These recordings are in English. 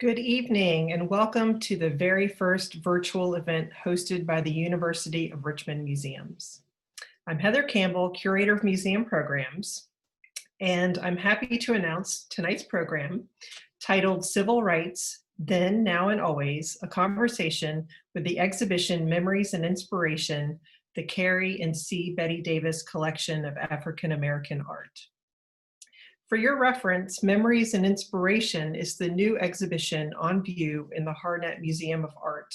Good evening and welcome to the very first virtual event hosted by the University of Richmond Museums. I'm Heather Campbell, Curator of Museum Programs, and I'm happy to announce tonight's program titled Civil Rights, Then, Now, and Always, a conversation with the exhibition Memories and Inspiration, the Kerry and C. Betty Davis Collection of African American Art. For your reference, Memories and Inspiration is the new exhibition on view in the Harnett Museum of Art.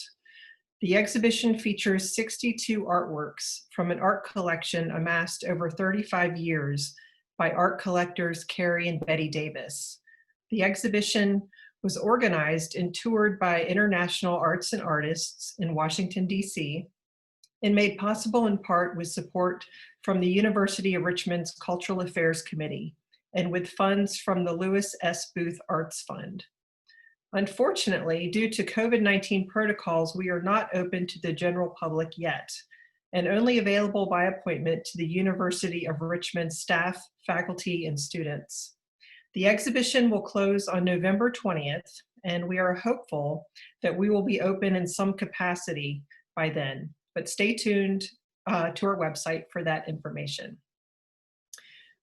The exhibition features 62 artworks from an art collection amassed over 35 years by art collectors Kerry and Betty Davis. The exhibition was organized and toured by international arts and artists in Washington, D.C., and made possible in part with support from the University of Richmond's Cultural Affairs Committee, and with funds from the Lewis S. Booth Arts Fund. Unfortunately, due to COVID-19 protocols, we are not open to the general public yet, and only available by appointment to the University of Richmond staff, faculty, and students. The exhibition will close on November 20th, and we are hopeful that we will be open in some capacity by then, but stay tuned to our website for that information.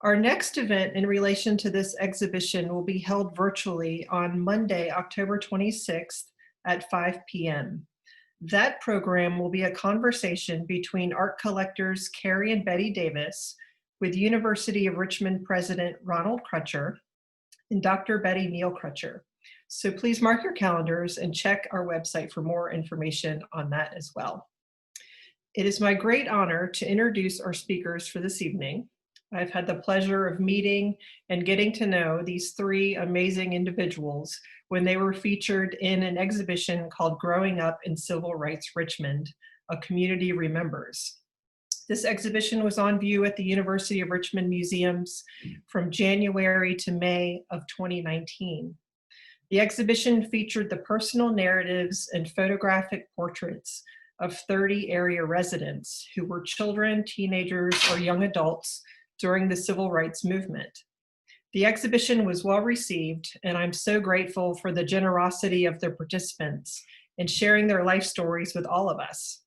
Our next event in relation to this exhibition will be held virtually on Monday, October 26th at 5 p.m. That program will be a conversation between art collectors Kerry and Betty Davis with University of Richmond President Ronald Crutcher and Dr. Betty Neal Crutcher. So please mark your calendars and check our website for more information on that as well. It is my great honor to introduce our speakers for this evening. I've had the pleasure of meeting and getting to know these three amazing individuals when they were featured in an exhibition called Growing Up in Civil Rights Richmond, A Community Remembers. This exhibition was on view at the University of Richmond Museums from January to May of 2019. The exhibition featured the personal narratives and photographic portraits of 30 area residents who were children, teenagers, or young adults during the civil rights movement. The exhibition was well received, and I'm so grateful for the generosity of the participants in sharing their life stories with all of us.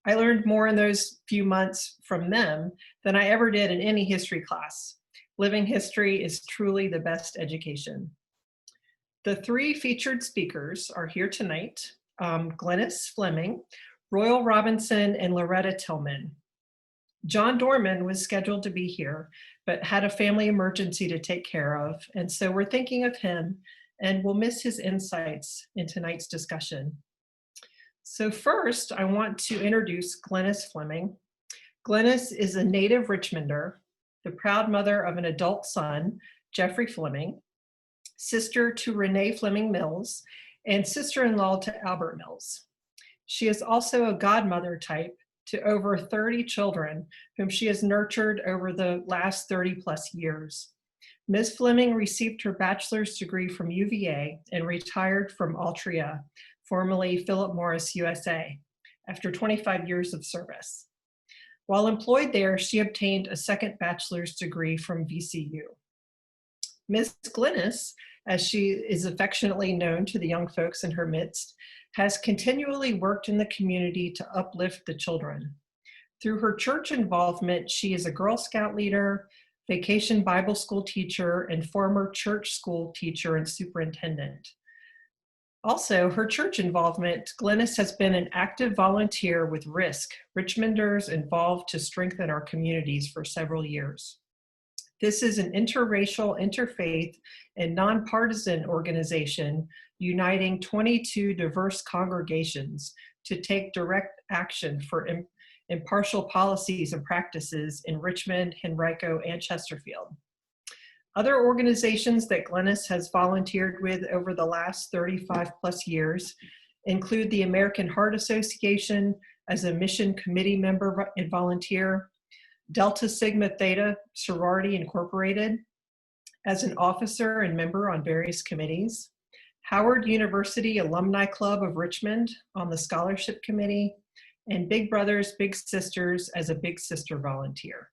I learned more in those few months from them than I ever did in any history class. Living history is truly the best education. The three featured speakers are here tonight, Glennis Fleming, Royal Robinson, and Loretta Tillman. John Dorman was scheduled to be here, but had a family emergency to take care of, and so we're thinking of him, and we'll miss his insights in tonight's discussion. So first, I want to introduce Glennis Fleming. Glennis is a native Richmonder, the proud mother of an adult son, Jeffrey Fleming, sister to Renee Fleming Mills, and sister-in-law to Albert Mills. She is also a godmother type to over 30 children whom she has nurtured over the last 30 plus years. Ms. Fleming received her bachelor's degree from UVA and retired from Altria, formerly Philip Morris USA, after 25 years of service. While employed there, she obtained a second bachelor's degree from VCU. Ms. Glennis, as she is affectionately known to the young folks in her midst, has continually worked in the community to uplift the children. Through her church involvement, she is a Girl Scout leader, vacation Bible school teacher, and former church school teacher and superintendent. Also, her church involvement, Glennis has been an active volunteer with RISC, Richmonders Involved to Strengthen Our Communities, for several years. This is an interracial, interfaith, and nonpartisan organization uniting 22 diverse congregations to take direct action for impartial policies and practices in Richmond, Henrico, and Chesterfield. Other organizations that Glennis has volunteered with over the last 35 plus years include the American Heart Association as a mission committee member and volunteer, Delta Sigma Theta Sorority Incorporated as an officer and member on various committees, Howard University Alumni Club of Richmond on the scholarship committee, and Big Brothers Big Sisters as a Big Sister volunteer.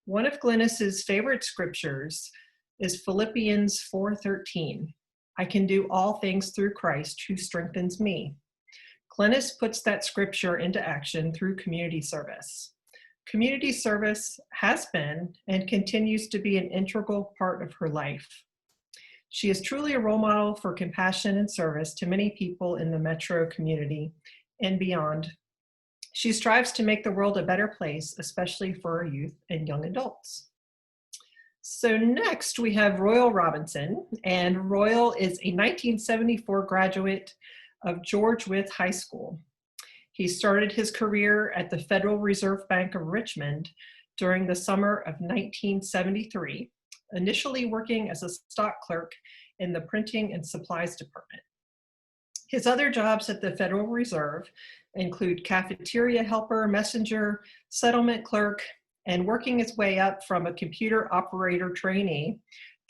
One of Glennis's favorite scriptures is Philippians 4:13. I can do all things through Christ who strengthens me. Glennis puts that scripture into action through community service. Community service has been and continues to be an integral part of her life. She is truly a role model for compassion and service to many people in the metro community and beyond. She strives to make the world a better place, especially for our youth and young adults. So next we have Royal Robinson, and Royal is a 1974 graduate of George Wythe High School. He started his career at the Federal Reserve Bank of Richmond during the summer of 1973, initially working as a stock clerk in the printing and supplies department. His other jobs at the Federal Reserve include cafeteria helper, messenger, settlement clerk, and working his way up from a computer operator trainee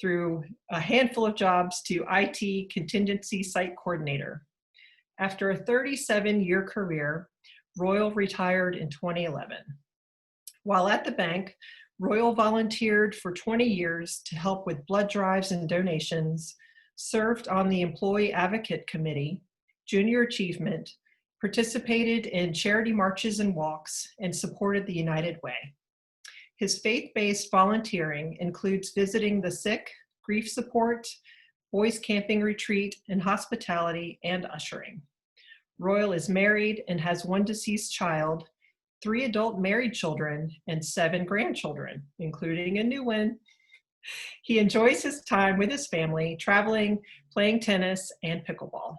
through a handful of jobs to IT contingency site coordinator. After a 37-year career, Royal retired in 2011. While at the bank, Royal volunteered for 20 years to help with blood drives and donations, served on the Employee Advocate Committee, Junior Achievement, participated in charity marches and walks, and supported the United Way. His faith-based volunteering includes visiting the sick, grief support, boys camping retreat, and hospitality and ushering. Royal is married and has one deceased child, 3 adult married children, and 7 grandchildren, including a new one. He enjoys his time with his family, traveling, playing tennis, and pickleball.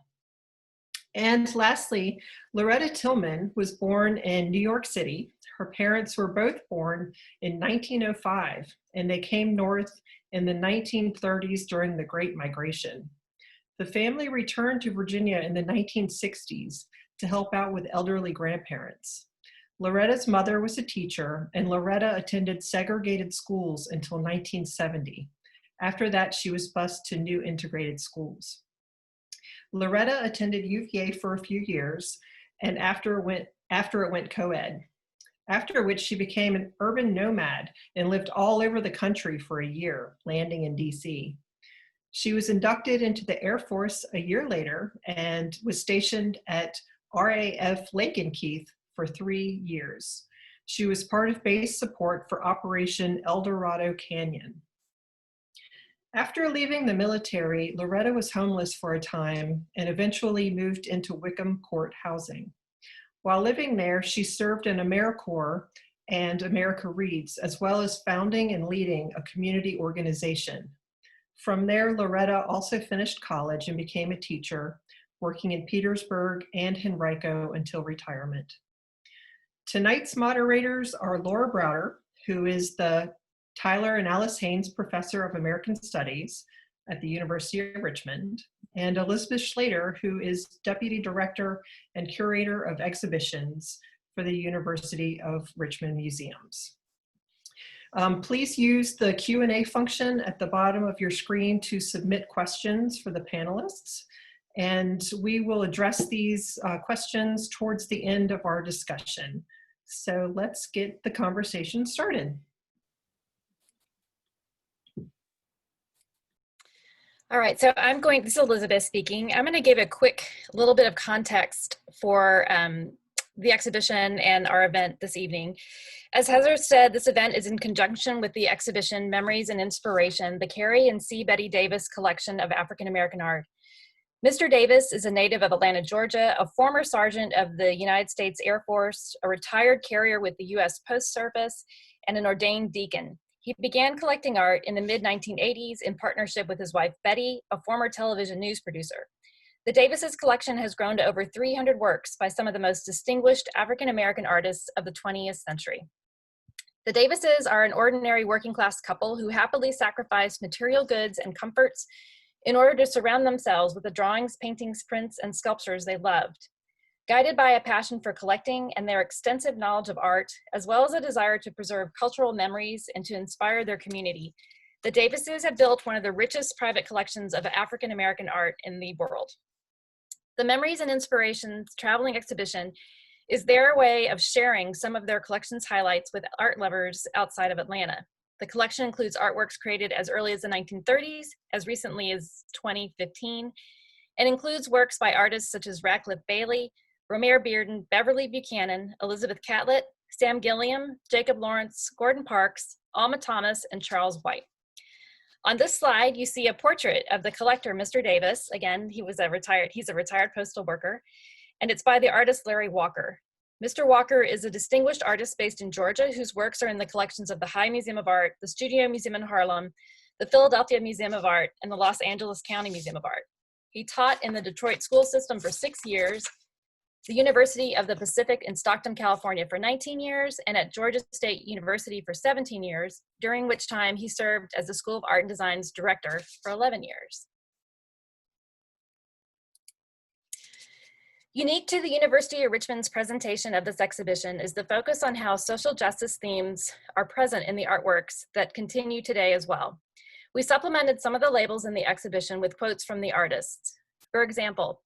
And lastly, Loretta Tillman was born in New York City. Her parents were both born in 1905, and they came north in the 1930s during the Great Migration. The family returned to Virginia in the 1960s to help out with elderly grandparents. Loretta's mother was a teacher, and Loretta attended segregated schools until 1970. After that, she was bused to new integrated schools. Loretta attended UVA for a few years, and after it went co-ed, after which she became an urban nomad and lived all over the country for a year, landing in DC. She was inducted into the Air Force a year later and was stationed at RAF Lakenkeith for 3 years. She was part of base support for Operation El Dorado Canyon. After leaving the military, Loretta was homeless for a time and eventually moved into Wickham Court housing. While living there, she served in AmeriCorps and America Reads, as well as founding and leading a community organization. From there, Loretta also finished college and became a teacher, working in Petersburg and Henrico until retirement. Tonight's moderators are Laura Browder, who is the Tyler and Alice Haynes Professor of American Studies at the University of Richmond, and Elizabeth Schlater, who is Deputy Director and Curator of Exhibitions for the University of Richmond Museums. Please use the Q&A function at the bottom of your screen to submit questions for the panelists, and we will address these questions towards the end of our discussion. So let's get the conversation started. All right, so this is Elizabeth speaking. I'm going to give a quick little bit of context for the exhibition and our event this evening. As Heather said, this event is in conjunction with the exhibition Memories and Inspiration, the Kerry and C. Davis collection of African American art. Mr. Davis is a native of Atlanta, Georgia, a former sergeant of the United States Air Force, a retired carrier with the U.S. Post Service, and an ordained deacon. He began collecting art in the mid-1980s in partnership with his wife, Betty, a former television news producer. The Davises' collection has grown to over 300 works by some of the most distinguished African-American artists of the 20th century. The Davises are an ordinary working-class couple who happily sacrificed material goods and comforts in order to surround themselves with the drawings, paintings, prints, and sculptures they loved. Guided by a passion for collecting and their extensive knowledge of art, as well as a desire to preserve cultural memories and to inspire their community, the Davises have built one of the richest private collections of African American art in the world. The Memories and Inspirations traveling exhibition is their way of sharing some of their collection's highlights with art lovers outside of Atlanta. The collection includes artworks created as early as the 1930s, as recently as 2015, and includes works by artists such as Radcliffe Bailey, Romare Bearden, Beverly Buchanan, Elizabeth Catlett, Sam Gilliam, Jacob Lawrence, Gordon Parks, Alma Thomas, and Charles White. On this slide, you see a portrait of the collector, Mr. Davis. Again, he's a retired postal worker, and it's by the artist Larry Walker. Mr. Walker is a distinguished artist based in Georgia whose works are in the collections of the High Museum of Art, the Studio Museum in Harlem, the Philadelphia Museum of Art, and the Los Angeles County Museum of Art. He taught in the Detroit school system for 6 years, the University of the Pacific in Stockton, California for 19 years, and at Georgia State University for 17 years, during which time he served as the School of Art and Design's director for 11 years. Unique to the University of Richmond's presentation of this exhibition is the focus on how social justice themes are present in the artworks that continue today as well. We supplemented some of the labels in the exhibition with quotes from the artists. For example,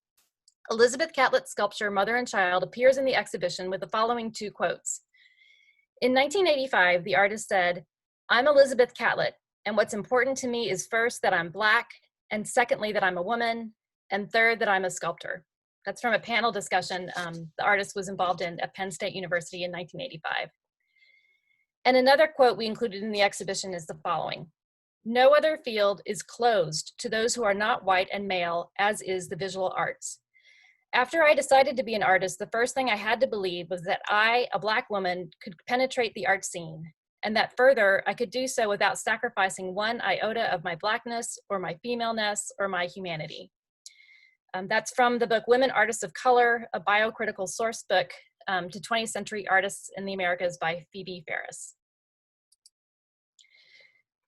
Elizabeth Catlett's sculpture, Mother and Child, appears in the exhibition with the following 2 quotes. In 1985, the artist said, "I'm Elizabeth Catlett, and what's important to me is first that I'm Black, and secondly that I'm a woman, and third that I'm a sculptor." That's from a panel discussion the artist was involved in at Penn State University in 1985. And another quote we included in the exhibition is the following: "No other field is closed to those who are not white and male, as is the visual arts. After I decided to be an artist, the first thing I had to believe was that I, a Black woman, could penetrate the art scene, and that further, I could do so without sacrificing one iota of my Blackness or my femaleness or my humanity." That's from the book Women Artists of Color, a biocritical source book to 20th century artists in the Americas by Phoebe Ferris.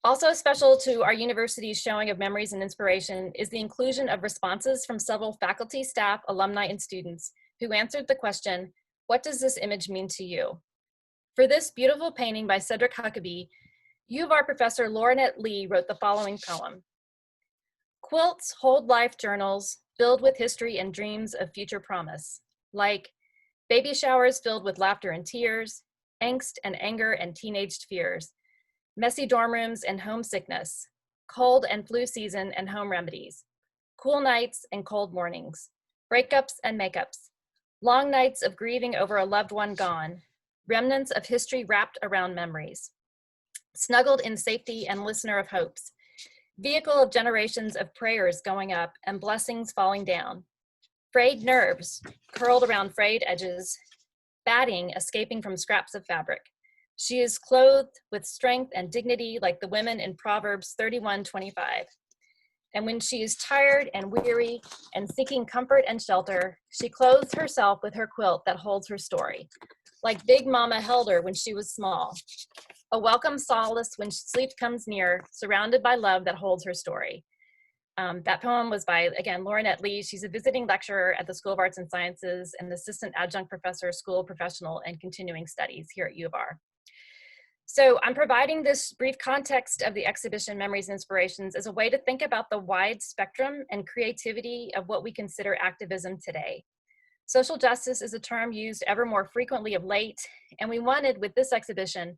Also special to our university's showing of memories and inspiration is the inclusion of responses from several faculty, staff, alumni, and students who answered the question, "What does this image mean to you?" For this beautiful painting by Cedric Huckabee, U of R professor Laurinette Lee wrote the following poem: "Quilts hold life journals filled with history and dreams of future promise, like baby showers filled with laughter and tears, angst and anger and teenaged fears, messy dorm rooms and homesickness, cold and flu season and home remedies, cool nights and cold mornings, breakups and makeups, long nights of grieving over a loved one gone, remnants of history wrapped around memories, snuggled in safety and listener of hopes, vehicle of generations of prayers going up and blessings falling down, frayed nerves curled around frayed edges, batting escaping from scraps of fabric. She is clothed with strength and dignity like the women in Proverbs 31:25. And when she is tired and weary and seeking comfort and shelter, she clothes herself with her quilt that holds her story, like Big Mama held her when she was small. A welcome solace when sleep comes near, surrounded by love that holds her story." That poem was by, again, Laurinette Lee. She's a visiting lecturer at the School of Arts and Sciences and assistant adjunct professor, School of Professional and Continuing Studies here at U of R. So I'm providing this brief context of the exhibition Memories and Inspirations as a way to think about the wide spectrum and creativity of what we consider activism today. Social justice is a term used ever more frequently of late, and we wanted, with this exhibition,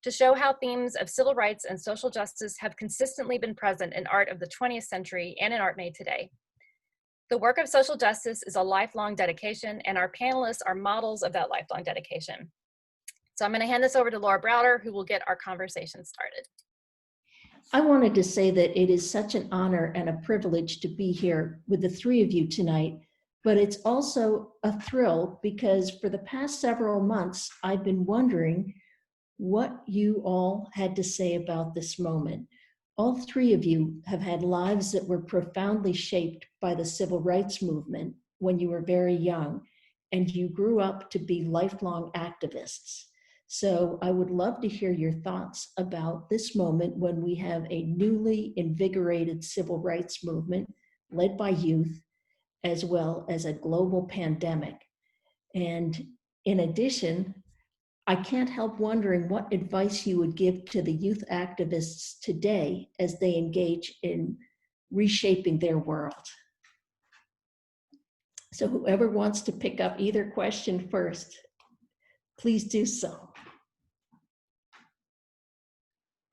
to show how themes of civil rights and social justice have consistently been present in art of the 20th century and in art made today. The work of social justice is a lifelong dedication, and our panelists are models of that lifelong dedication. So I'm going to hand this over to Laura Browder, who will get our conversation started. I wanted to say that it is such an honor and a privilege to be here with the 3 of you tonight, but it's also a thrill because for the past several months, I've been wondering what you all had to say about this moment. All 3 of you have had lives that were profoundly shaped by the civil rights movement when you were very young, and you grew up to be lifelong activists. So I would love to hear your thoughts about this moment when we have a newly invigorated civil rights movement led by youth, as well as a global pandemic. And in addition, I can't help wondering what advice you would give to the youth activists today as they engage in reshaping their world. So whoever wants to pick up either question first, please do so.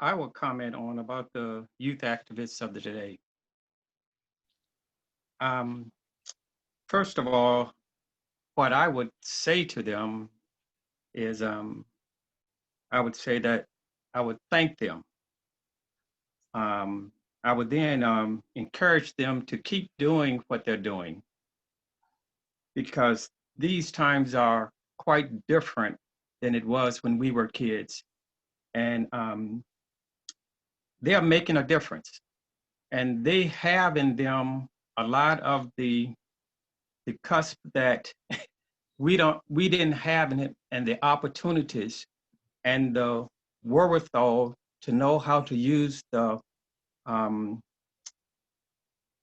I will comment on about the youth activists of the today. Um, First of all, what I would say to them is I would say that I would thank them. I would then encourage them to keep doing what they're doing because these times are quite different than it was when we were kids. And they are making a difference. And they have in them a lot of the cusp that we didn't have in it, and the opportunities and the wherewithal to know how to use um,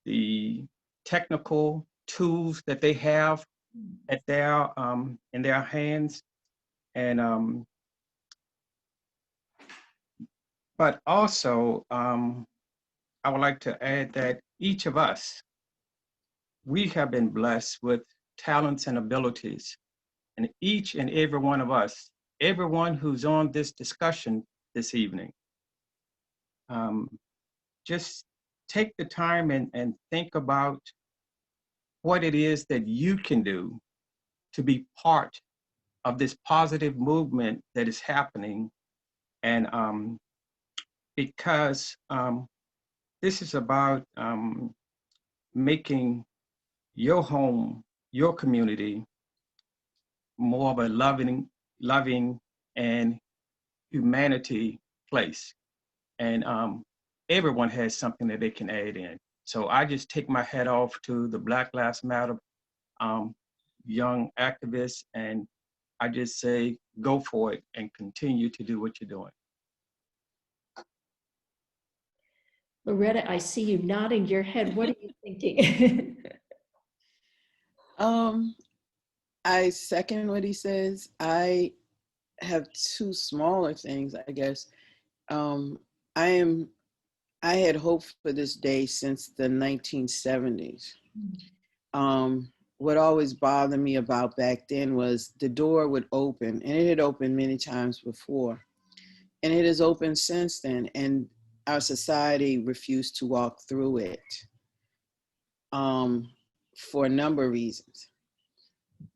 the technical tools that they have at their in their hands, and but also I would like to add that each of us, we have been blessed with talents and abilities, and each and every one of us, everyone who's on this discussion this evening, um, just take the time and think about what it is that you can do to be part of this positive movement that is happening. And because this is about making your home, your community, more of a loving and humanity place. And everyone has something that they can add in. So I just take my hat off to the Black Lives Matter young activists, and I just say, go for it and continue to do what you're doing. Loretta, I see you nodding your head. What are you thinking? I second what he says. I have two smaller things, I guess. I had hoped for this day since the 1970s. What always bothered me about back then was the door would open, and it had opened many times before, and it has opened since then, and our society refused to walk through it for a number of reasons.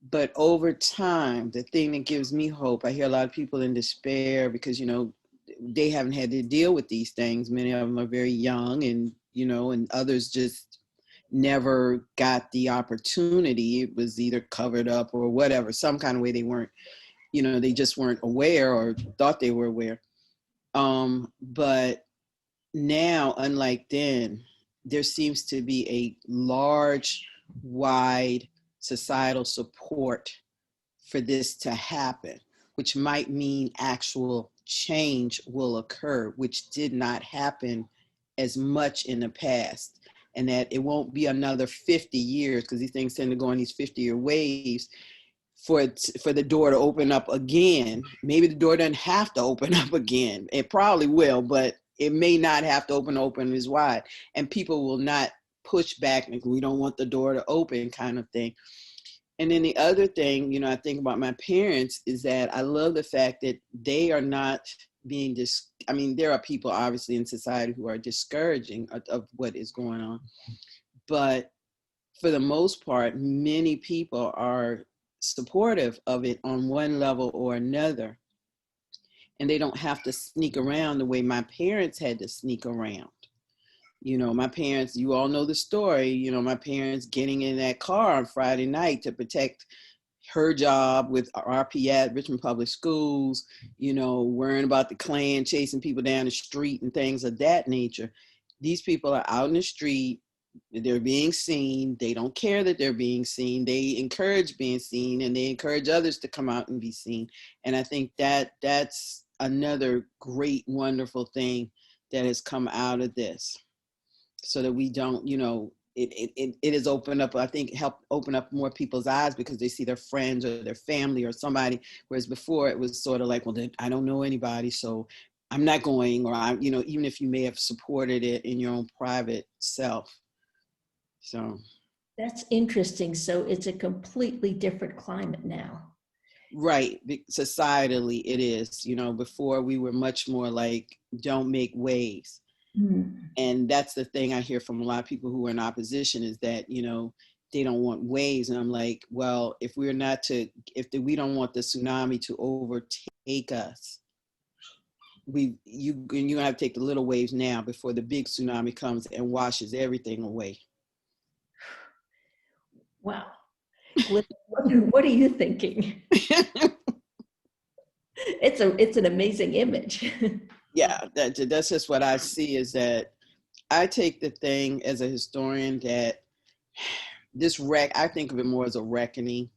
But over time, the thing that gives me hope, I hear a lot of people in despair because, you know, they haven't had to deal with these things. Many of them are very young, and, you know, and others just never got the opportunity. It was either covered up or whatever, some kind of way they weren't, you know, they just weren't aware or thought they were aware. But now, unlike then, there seems to be a large, wide societal support for this to happen, which might mean actual change will occur, which did not happen as much in the past. And that it won't be another 50 years, because these things tend to go in these 50-year waves, for the door to open up again. Maybe the door doesn't have to open up again. It probably will, but it may not have to open as wide. And people will not push back, like, we don't want the door to open kind of thing. And then the other thing, you know, I think about my parents is that I love the fact that they are not being I mean, there are people obviously in society who are discouraging of what is going on. But for the most part, many people are supportive of it on one level or another. And they don't have to sneak around the way my parents had to sneak around. You know, my parents, you all know the story, you know, my parents getting in that car on Friday night to protect her job with RPS, Richmond Public Schools, you know, worrying about the Klan, chasing people down the street and things of that nature. These people are out in the street, they're being seen, they don't care that they're being seen, they encourage being seen, and they encourage others to come out and be seen. And I think that that's another great, wonderful thing that has come out of this, so that we don't, you know, it has opened up, I think, helped open up more people's eyes because they see their friends or their family or somebody, whereas before it was sort of like, well, I don't know anybody, so I'm not going, or I, you know, even if you may have supported it in your own private self. So That's interesting. So it's a completely different climate now. Right. Societally, it is. You know, before we were much more like, don't make waves. And that's the thing I hear from a lot of people who are in opposition is that, you know, they don't want waves. And I'm like, well, if we don't want the tsunami to overtake us, you're gonna have to take the little waves now before the big tsunami comes and washes everything away. Wow. Glenn, what are you thinking? It's an amazing image. Yeah, that's just what I see is that I take the thing as a historian that I think of it more as a reckoning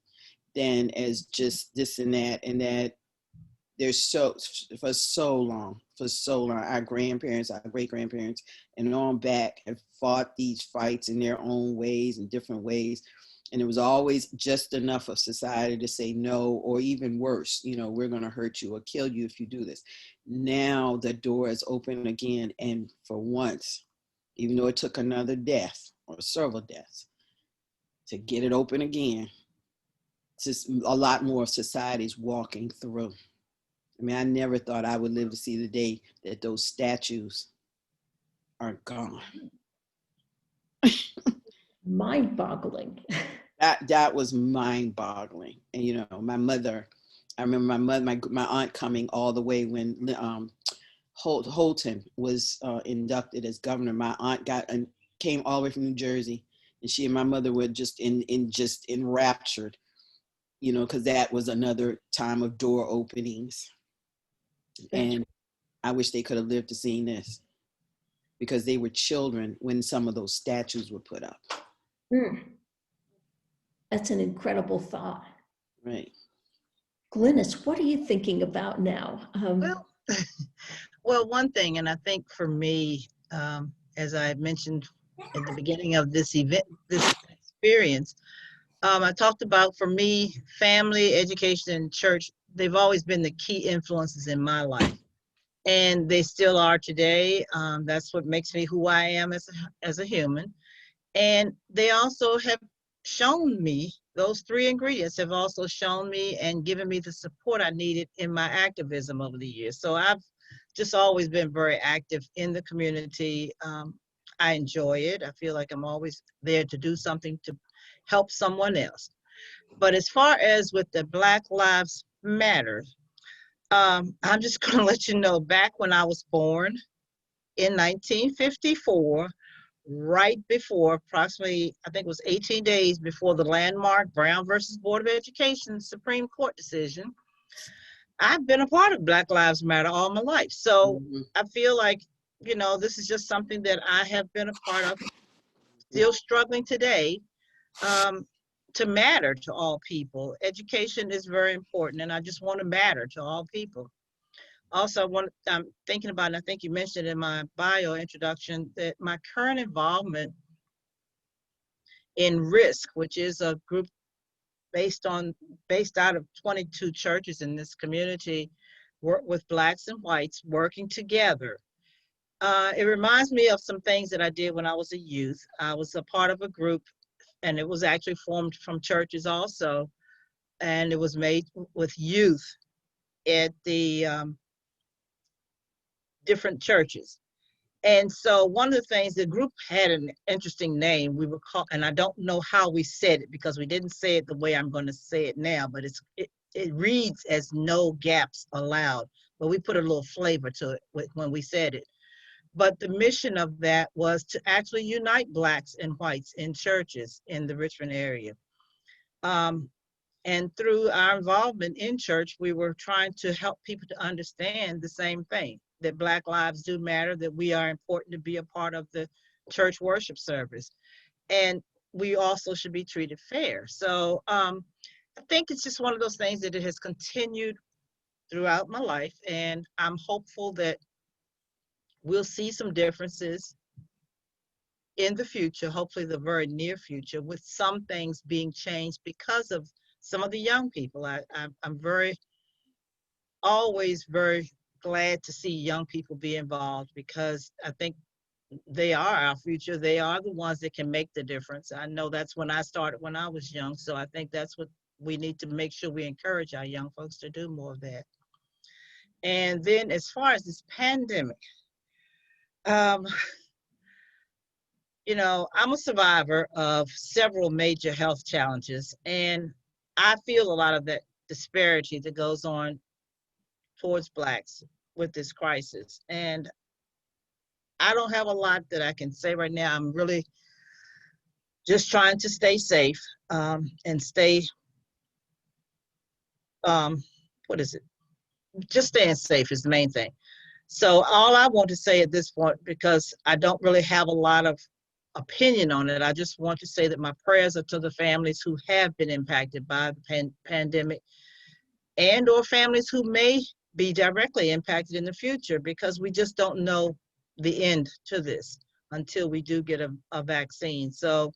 than as just this and that there's for so long, our grandparents, our great grandparents, and on back have fought these fights in their own ways, in different ways. And it was always just enough of society to say no, or even worse, you know, we're going to hurt you or kill you if you do this. Now the door is open again. And for once, even though it took another death or several deaths to get it open again, just a lot more of society's walking through. I mean, I never thought I would live to see the day that those statues are gone. Mind-boggling. That was mind-boggling. And you know, I remember my aunt coming all the way when Holton was inducted as governor. My aunt came all the way from New Jersey, and she and my mother were just enraptured, you know, because that was another time of door openings. And I wish they could have lived to see this, because they were children when some of those statues were put up. That's an incredible thought. Right. Glynis, what are you thinking about now? Well, one thing, and I think for me, as I mentioned at the beginning of this event, this experience, I talked about, for me, family, education, and church, they've always been the key influences in my life. And they still are today. That's what makes me who I am as a human. And they also have shown me, those three ingredients have also shown me and given me the support I needed in my activism over the years. So I've just always been very active in the community. I enjoy it. I feel like I'm always there to do something to help someone else. But as far as with the Black Lives Matter, I'm just going to let you know, back when I was born in 1954, right before, approximately, I think it was 18 days before the landmark Brown versus Board of Education Supreme Court decision, I've been a part of Black Lives Matter all my life. So I feel like, you know, this is just something that I have been a part of, still struggling today, to matter to all people. Education is very important, and I just want to matter to all people. Also, I'm thinking about, and I think you mentioned in my bio introduction, that my current involvement in RISC, which is a group based out of 22 churches in this community, work with Blacks and whites working together. It reminds me of some things that I did when I was a youth. I was a part of a group, and it was actually formed from churches also, and it was made with youth at the different churches. And so one of the things, the group had an interesting name. We were called, and I don't know how we said it because we didn't say it the way I'm going to say it now, but it reads as No Gaps Allowed, but we put a little flavor to it when we said it. But the mission of that was to actually unite Blacks and whites in churches in the Richmond area. And through our involvement in church, we were trying to help people to understand the same thing, that Black lives do matter, that we are important to be a part of the church worship service. And we also should be treated fair. So I think it's just one of those things that it has continued throughout my life. And I'm hopeful that we'll see some differences in the future, hopefully the very near future, with some things being changed because of some of the young people. I'm always very glad to see young people be involved, because I think they are our future. They are the ones that can make the difference. I know that's when I started when I was young. So I think that's what we need to make sure we encourage our young folks to do more of that. And then as far as this pandemic, um, you know, I'm a survivor of several major health challenges, and I feel a lot of that disparity that goes on towards Blacks with this crisis. And I don't have a lot that I can say right now. I'm really just trying to stay safe and stay, what is it? Just staying safe is the main thing. So all I want to say at this point, because I don't really have a lot of opinion on it, I just want to say that my prayers are to the families who have been impacted by the pandemic, and or families who may be directly impacted in the future, because we just don't know the end to this until we do get a vaccine. So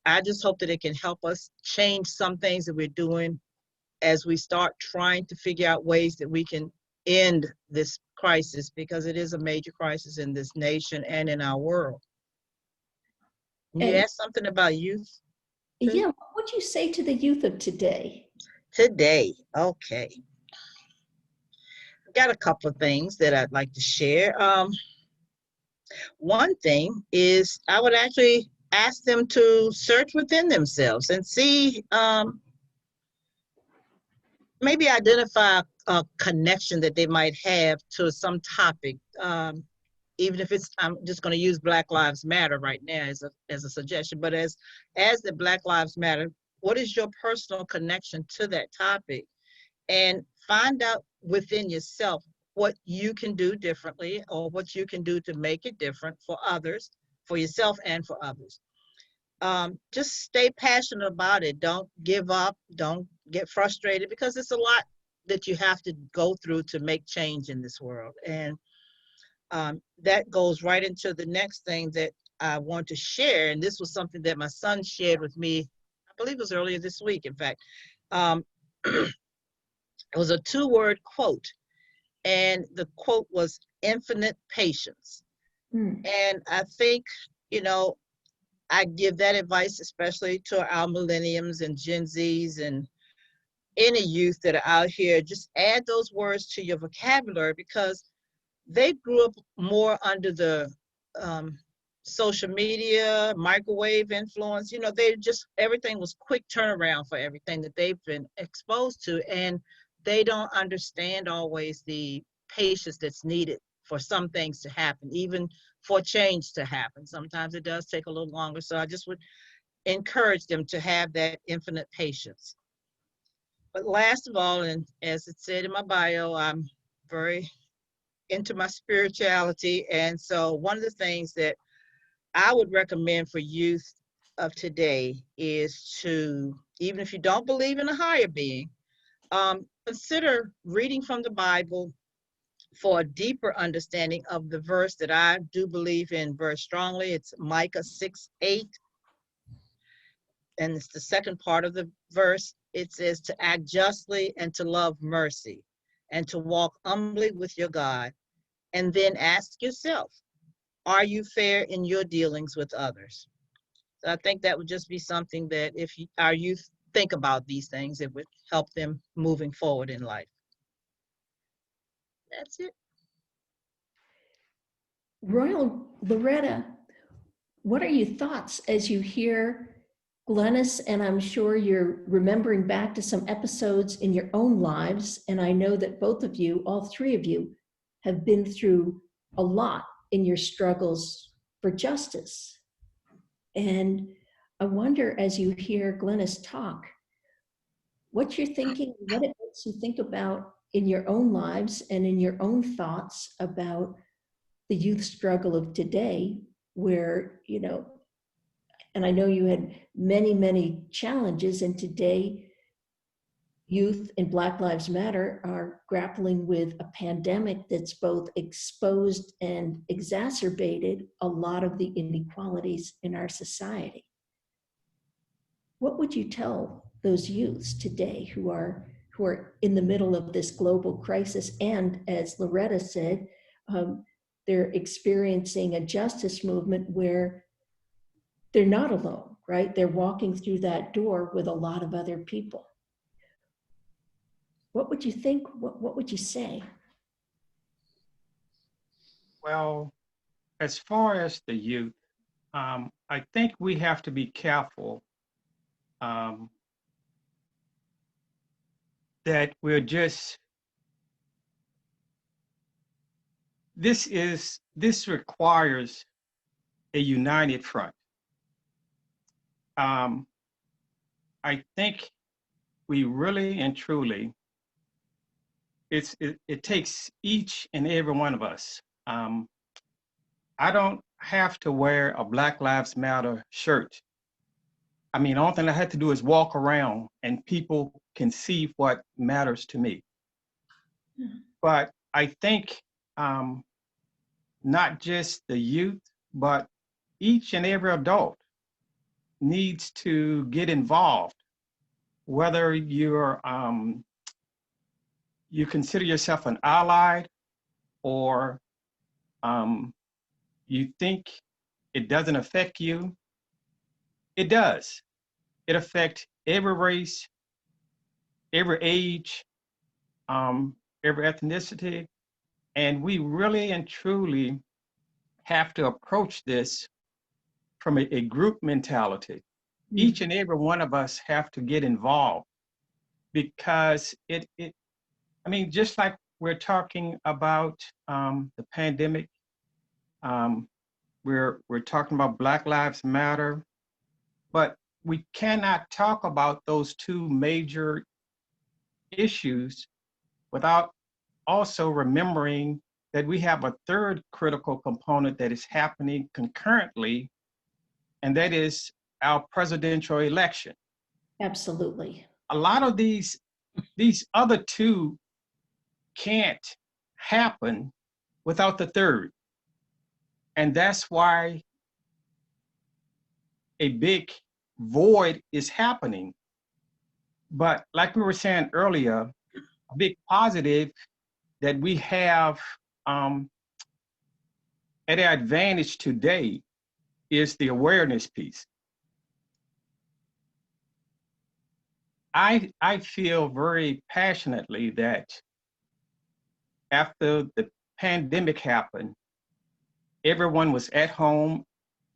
I just hope that it can help us change some things that we're doing as we start trying to figure out ways that we can end this crisis, because it is a major crisis in this nation and in our world. You And- asked something about youth? Yeah, what would you say to the youth of today? Today, okay. I've got a couple of things that I'd like to share. One thing is I would actually ask them to search within themselves and see, maybe identify a connection that they might have to some topic. Even if it's, I'm just going to use Black Lives Matter right now as a suggestion, but as the Black Lives Matter, what is your personal connection to that topic? And find out within yourself what you can do differently, or what you can do to make it different for others, for yourself and for others. Just stay passionate about it. Don't give up. Don't get frustrated, because it's a lot that you have to go through to make change in this world. And that goes right into the next thing that I want to share. And this was something that my son shared with me, I believe it was earlier this week, in fact. It was a 2-word quote. And the quote was infinite patience. And I think, you know, I give that advice, especially to our millenniums and Gen Zs and any youth that are out here. Just add those words to your vocabulary, because they grew up more under the social media, microwave influence. You know, they just, everything was quick turnaround for everything that they've been exposed to. And they don't understand always the patience that's needed for some things to happen, even for change to happen. Sometimes it does take a little longer. So I just would encourage them to have that infinite patience. But last of all, and as it said in my bio, I'm very into my spirituality. And so one of the things that I would recommend for youth of today is to, even if you don't believe in a higher being, consider reading from the Bible for a deeper understanding of the verse that I do believe in very strongly. It's Micah 6:8. And it's the second part of the verse. It says to act justly and to love mercy and to walk humbly with your God. And then ask yourself, are you fair in your dealings with others? So I think that would just be something that if our youth think about these things, it would help them moving forward in life. That's it. Royal Loretta, what are your thoughts as you hear Glennis? And I'm sure you're remembering back to some episodes in your own lives. And I know that both of you, all three of you, have been through a lot in your struggles for justice. And I wonder, as you hear Glennis talk, what you're thinking, what it makes you think about in your own lives and in your own thoughts about the youth struggle of today, where, you know, and I know you had many, many challenges, and today youth in Black Lives Matter are grappling with a pandemic that's both exposed and exacerbated a lot of the inequalities in our society. What would you tell those youths today who are in the middle of this global crisis? And as Loretta said, they're experiencing a justice movement where they're not alone, right? They're walking through that door with a lot of other people. What would you think? What would you say? Well, as far as the youth, I think we have to be careful um, that we're just, this requires a united front. Um, I think we really and truly, it takes each and every one of us. I don't have to wear a Black Lives Matter shirt. I mean, all thing I had to do is walk around and people can see what matters to me. But I think um, not just the youth, but each and every adult needs to get involved, whether you consider yourself an ally or um, you think it doesn't affect you. It does. It affects every race, every age, every ethnicity. And we really and truly have to approach this from a group mentality. Each and every one of us have to get involved because I mean, just like we're talking about the pandemic, um, we're talking about Black Lives Matter, but we cannot talk about those two major issues without also remembering that we have a third critical component that is happening concurrently, and that is our presidential election. Absolutely. A lot of these other two can't happen without the third. And that's why a big void is happening. But like we were saying earlier, a big positive that we have at our advantage today is the awareness piece. I feel very passionately that after the pandemic happened, everyone was at home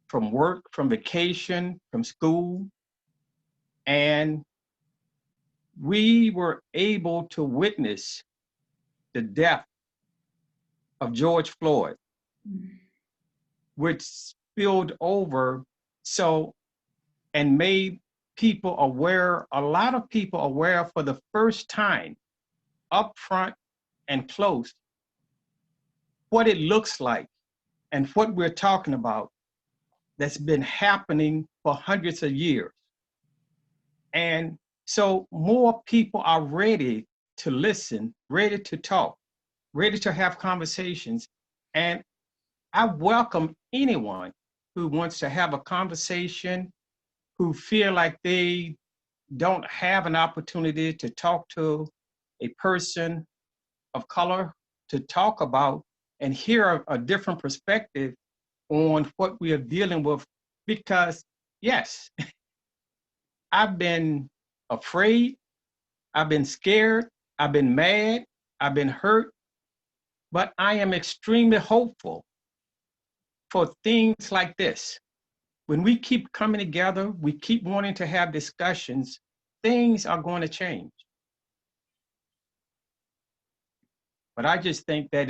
from work, from vacation, from school, and we were able to witness the death of George Floyd, which spilled over and made people aware, a lot of people aware for the first time, up front and close, what it looks like and what we're talking about that's been happening for hundreds of years. And so more people are ready to listen, ready to talk, ready to have conversations. And I welcome anyone who wants to have a conversation, who feel like they don't have an opportunity to talk to a person of color, to talk about and hear a different perspective on what we are dealing with. Because yes, I've been afraid, I've been scared, I've been mad, I've been hurt, but I am extremely hopeful for things like this. When we keep coming together, we keep wanting to have discussions, things are going to change. But I just think that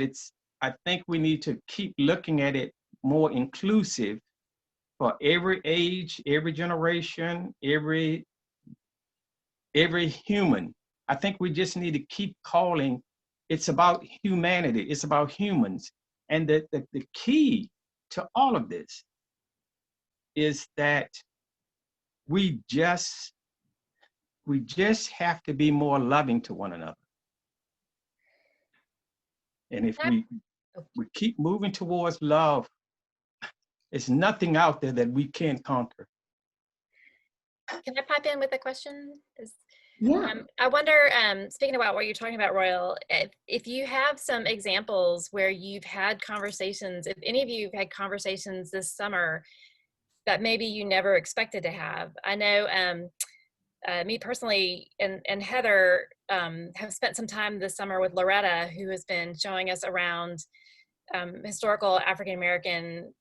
I think we need to keep looking at it more inclusive for every age, every generation, every human. I think we just need to keep calling, it's about humanity, it's about humans. And the key to all of this is that we just have to be more loving to one another. And if we keep moving towards love, there's nothing out there that we can't conquer. Can I pipe in with a question? Yeah. I wonder, speaking about what you're talking about, Royal, if you have some examples where you've had conversations, if any of you have had conversations this summer that maybe you never expected to have. I know me personally and Heather have spent some time this summer with Loretta, who has been showing us around historical African-American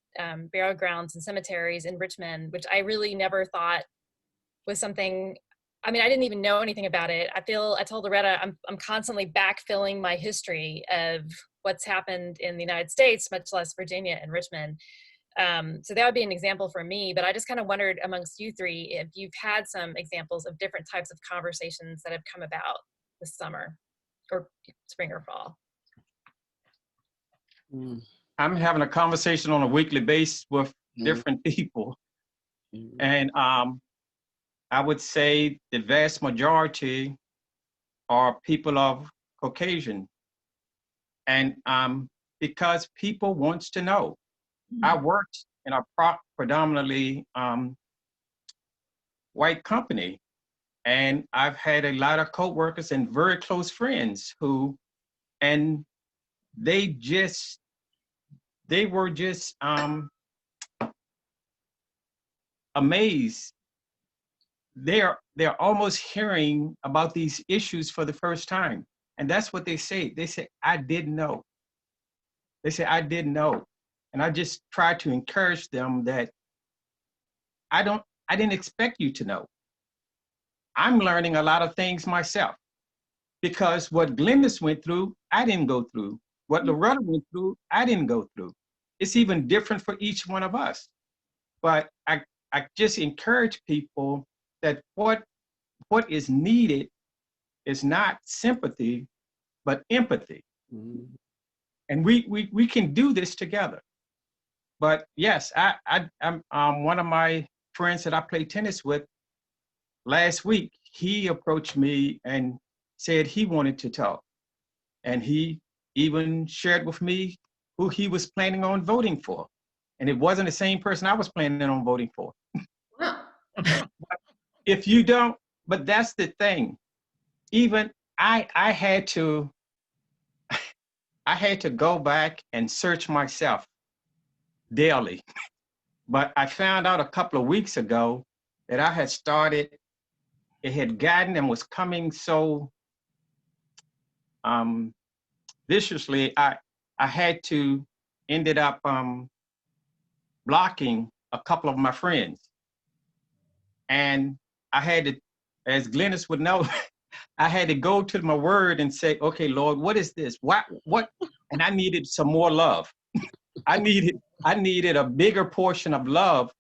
burial grounds and cemeteries in Richmond, which I really never thought was something. I mean, I didn't even know anything about it. I told Loretta, I'm constantly backfilling my history of what's happened in the United States, much less Virginia and Richmond. So that would be an example for me, but I just kind of wondered amongst you three if you've had some examples of different types of conversations that have come about this summer or spring or fall. I'm having a conversation on a weekly basis with different people. And I would say the vast majority are people of Caucasian. And because people wants to know. I worked in a predominantly white company, and I've had a lot of coworkers and very close friends and they were just amazed. They're almost hearing about these issues for the first time. And that's what they say. They say, I didn't know. They say, I didn't know. And I just try to encourage them that I didn't expect you to know. I'm learning a lot of things myself because what Glennis went through, I didn't go through. What Loretta went through, I didn't go through. It's even different for each one of us. But I just encourage people that what is needed is not sympathy, but empathy. And we can do this together. But yes, I'm one of my friends that I play tennis with last week, he approached me and said he wanted to talk. And he even shared with me who he was planning on voting for. And it wasn't the same person I was planning on voting for. If you don't, but that's the thing. Even I had to go back and search myself daily. But I found out a couple of weeks ago that I had started, it had gotten and was coming so viciously, I had to ended up blocking a couple of my friends. And I had to, as Glennis would know, I had to go to my word and say, okay, Lord, what is this? What? And I needed some more love. I needed a bigger portion of love.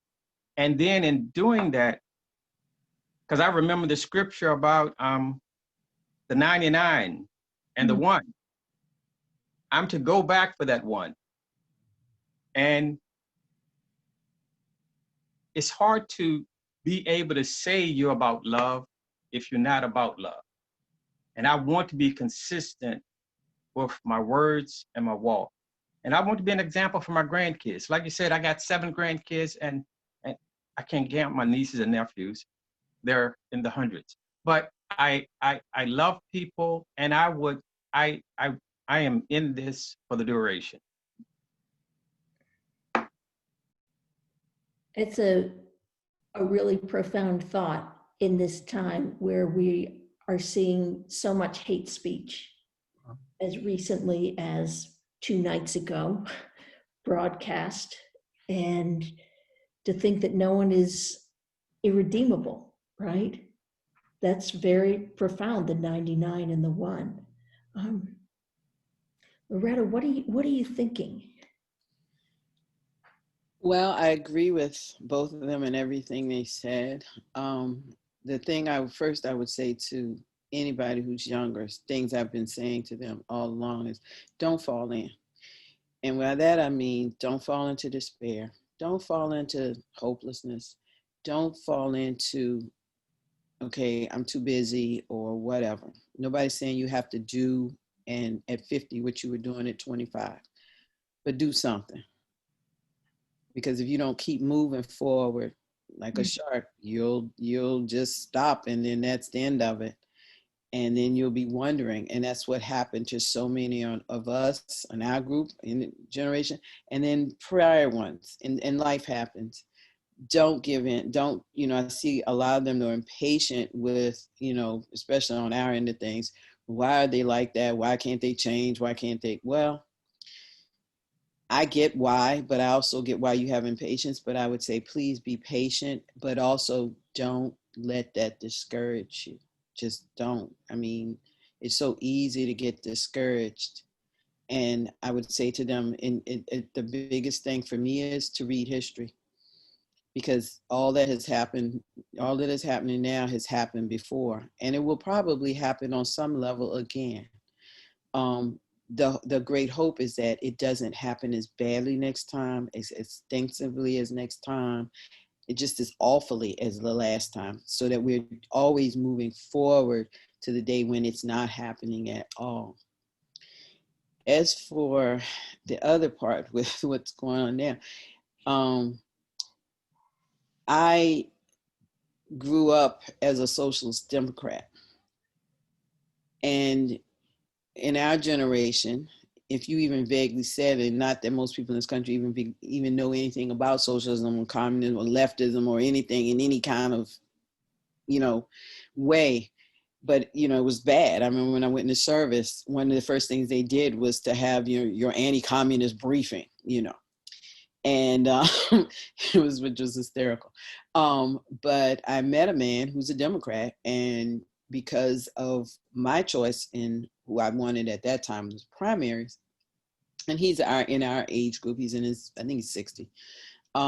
And then in doing that, because I remember the scripture about the 99 and the one. I'm to go back for that one. And it's hard to be able to say you're about love if you're not about love. And I want to be consistent with my words and my walk. And I want to be an example for my grandkids. Like you said, I got 7 grandkids and I can't count my nieces and nephews. They're in the hundreds. But I love people, and I am in this for the duration. It's a really profound thought in this time where we are seeing so much hate speech. As recently as 2 nights ago, broadcast, and to think that no one is irredeemable, right? That's very profound, the 99 and the 1. Loretta, what are you thinking? Well, I agree with both of them and everything they said. The thing I would say to anybody who's younger, things I've been saying to them all along is don't fall in. And by that, I mean, don't fall into despair. Don't fall into hopelessness. Don't fall into, okay, I'm too busy or whatever. Nobody's saying you have to do and at 50 what you were doing at 25, but do something. Because if you don't keep moving forward like a shark, you'll just stop, and then that's the end of it. And then you'll be wondering, and that's what happened to so many of us in our group, in the generation, and then prior ones, and life happens. don't give in. Don't, I see a lot of them are impatient with, especially on our end of things. Why are they like that? Why can't they change? Why can't they? Well, I get why, but I also get why you have impatience. But I would say, please be patient, but also don't let that discourage you. Just don't. I mean, it's so easy to get discouraged. And I would say to them, the biggest thing for me is to read history, because all that has happened, all that is happening now has happened before, and it will probably happen on some level again. Um, the great hope is that it doesn't happen as badly next time, as extensively as next time, it just as awfully as the last time, so that we're always moving forward to the day when it's not happening at all. As for the other part with what's going on now, I grew up as a socialist Democrat. And in our generation, if you even vaguely said it, not that most people in this country even know anything about socialism or communism or leftism or anything in any kind of, way, but it was bad. I remember when I went into service, one of the first things they did was to have your anti-communist briefing, and which was hysterical. But I met a man who's a Democrat, and because of my choice in who I wanted at that time was primaries, and he's in our age group. He's in his, I think he's 60, a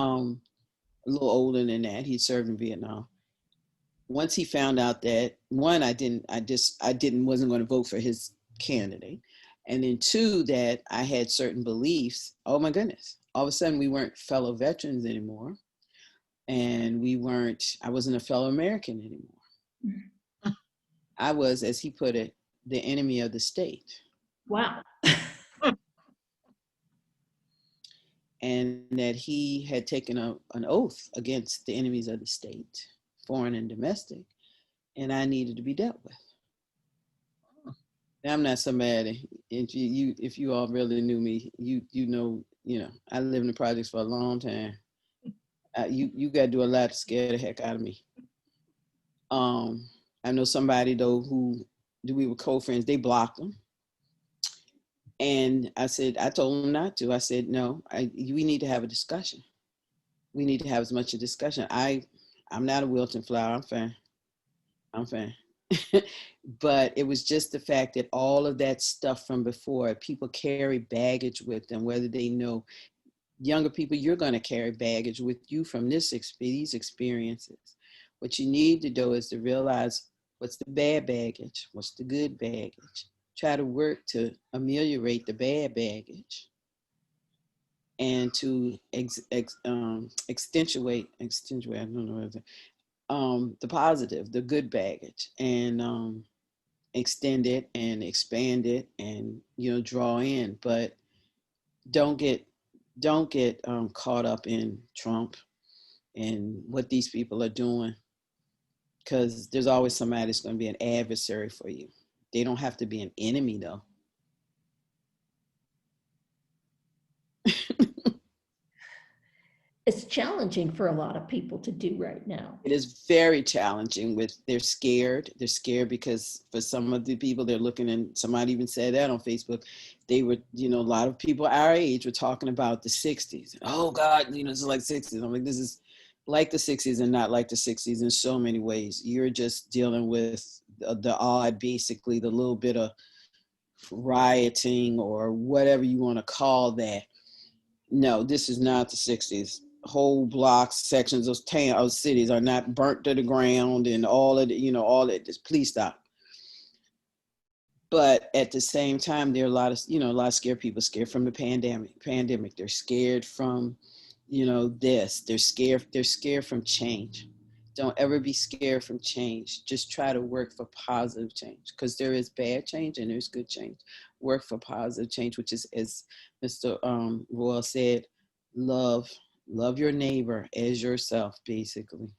little older than that. He served in Vietnam. Once he found out that, one, wasn't going to vote for his candidate, and then two, that I had certain beliefs. Oh my goodness! All of a sudden, we weren't fellow veterans anymore, and I wasn't a fellow American anymore. I was, as he put it, the enemy of the state. Wow. And that he had taken an oath against the enemies of the state, foreign and domestic, and I needed to be dealt with. I'm not somebody, if you all really knew me, you know, I lived in the projects for a long time. You got to do a lot to scare the heck out of me. I know somebody though we were co-friends. They blocked him, and I told him not to. I said, no, we need to have a discussion. We need to have as much a discussion. I'm not a wilting flower. I'm fine. But it was just the fact that all of that stuff from before, people carry baggage with them, whether they know. Younger people, you're going to carry baggage with you from these experiences. What you need to do is to realize what's the bad baggage, what's the good baggage. Try to work to ameliorate the bad baggage and to extenuate, I don't know, the positive, the good baggage, and extend it and expand it and, draw in. But don't get caught up in Trump and what these people are doing, because there's always somebody that's going to be an adversary for you. They don't have to be an enemy, though. It's challenging for a lot of people to do right now. It is very challenging. They're scared. They're scared because for some of the people they're looking, and somebody even said that on Facebook, they were, a lot of people our age were talking about the 60s. Oh God, it's like 60s. I'm like, this is like the 60s and not like the 60s in so many ways. You're just dealing with the odd, basically the little bit of rioting or whatever you want to call that. No, this is not the 60s. Whole blocks, sections of cities are not burnt to the ground, and all of the, all that. Just please stop. But at the same time, there are a lot of scared people, scared from the pandemic. They're scared from, this. They're scared from change. Don't ever be scared from change. Just try to work for positive change, because there is bad change and there's good change. Work for positive change, which is, as Mr. Royal said, love your neighbor as yourself, basically.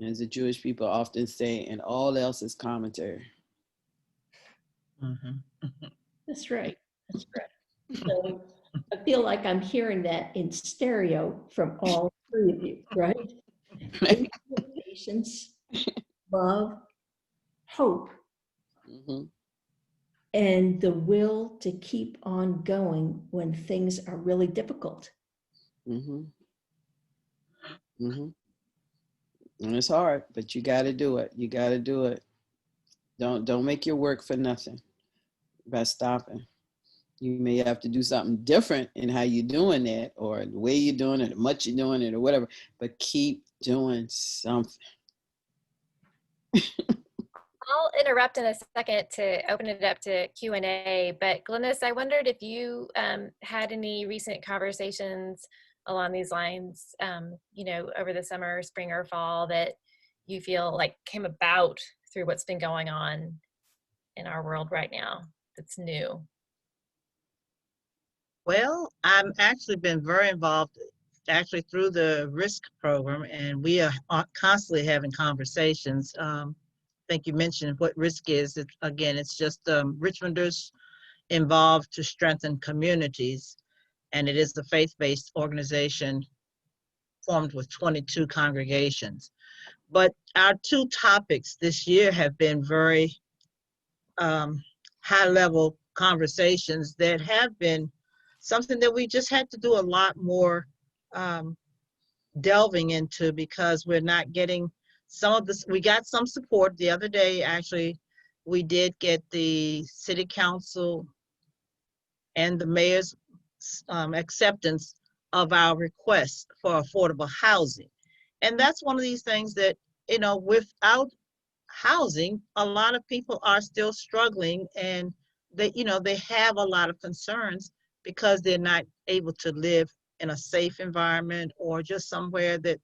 As the Jewish people often say, and all else is commentary. Mm-hmm. That's right. That's right. So I feel like I'm hearing that in stereo from all three of you, right? Patience, love, hope, Mhm, and the will to keep on going when things are really difficult. mhm, mhm. And it's hard, but you got to do it. You got to do it. Don't make your work for nothing by stopping. You may have to do something different in how you're doing that, or the way you're doing it, or much you're doing it, or whatever. But keep doing something. I'll interrupt in a second to open it up to Q&A, but Glynis, I wondered if you had any recent conversations along these lines, you know, over the summer, spring, or fall that you feel like came about through what's been going on in our world right now that's new. Well, I'm actually been very involved actually through the risk program, and we are constantly having conversations. I think you mentioned what risk is. Again, it's just Richmonders involved to strengthen communities, and it is a faith-based organization formed with 22 congregations. But our two topics this year have been very high-level conversations that have been something that we just had to do a lot more um, delving into, because we're not getting some of this. We got some support the other day. Actually, we did get the city council and the mayor's acceptance of our request for affordable housing. And that's one of these things that, you know, without housing, a lot of people are still struggling, and they, you know, they have a lot of concerns because they're not able to live in a safe environment or just somewhere that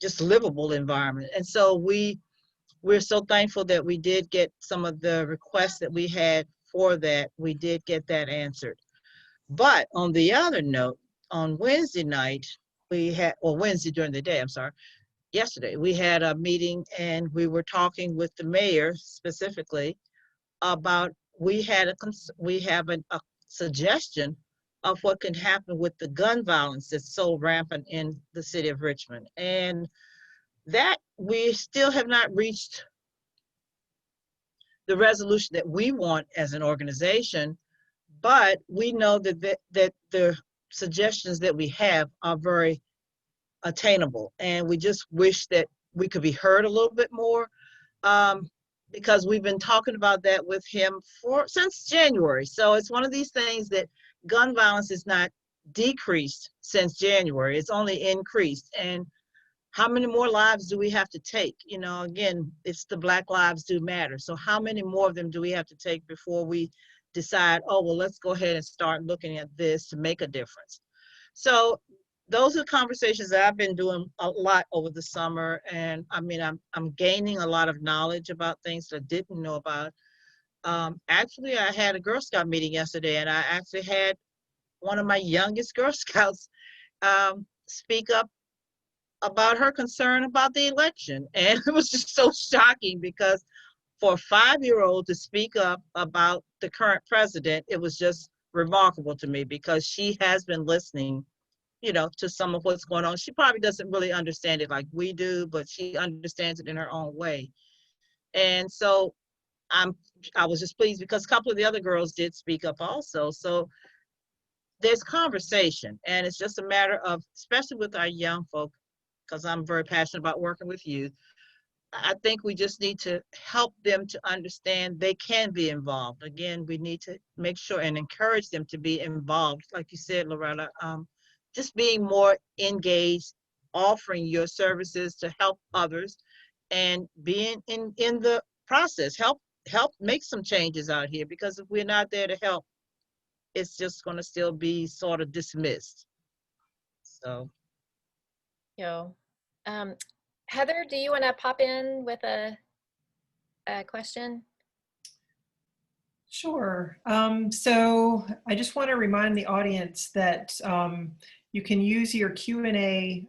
just livable environment. And so we're so thankful that we did get some of the requests that we had for that. We did get that answered. But on the other note, on Wednesday night, we had, or Wednesday during the day, I'm sorry, yesterday, we had a meeting and we were talking with the mayor specifically about, we have a suggestion of what can happen with the gun violence that's so rampant in the city of Richmond. And that we still have not reached the resolution that we want as an organization, but we know that the suggestions that we have are very attainable, and we just wish that we could be heard a little bit more, um, because we've been talking about that with him since January. So it's one of these things that gun violence is not decreased since January, it's only increased. And how many more lives do we have to take? You know, again, it's the Black Lives Do Matter. So how many more of them do we have to take before we decide, oh, well, let's go ahead and start looking at this to make a difference? So those are conversations that I've been doing a lot over the summer. And I mean, I'm gaining a lot of knowledge about things that I didn't know about. Actually, I had a Girl Scout meeting yesterday, and I actually had one of my youngest Girl Scouts speak up about her concern about the election. And it was just so shocking, because for a 5-year-old to speak up about the current president, it was just remarkable to me, because she has been listening, you know, to some of what's going on. She probably doesn't really understand it like we do, but she understands it in her own way. And so I was just pleased because a couple of the other girls did speak up also. So there's conversation, and it's just a matter of, especially with our young folk, because I'm very passionate about working with youth, I think we just need to help them to understand they can be involved. Again, we need to make sure and encourage them to be involved. Like you said, Loretta, just being more engaged, offering your services to help others, and being in the process, help make some changes out here, because if we're not there to help, it's just going to still be sort of dismissed. So. Yo, Heather, do you want to pop in with a question? Sure. So I just want to remind the audience that you can use your Q&A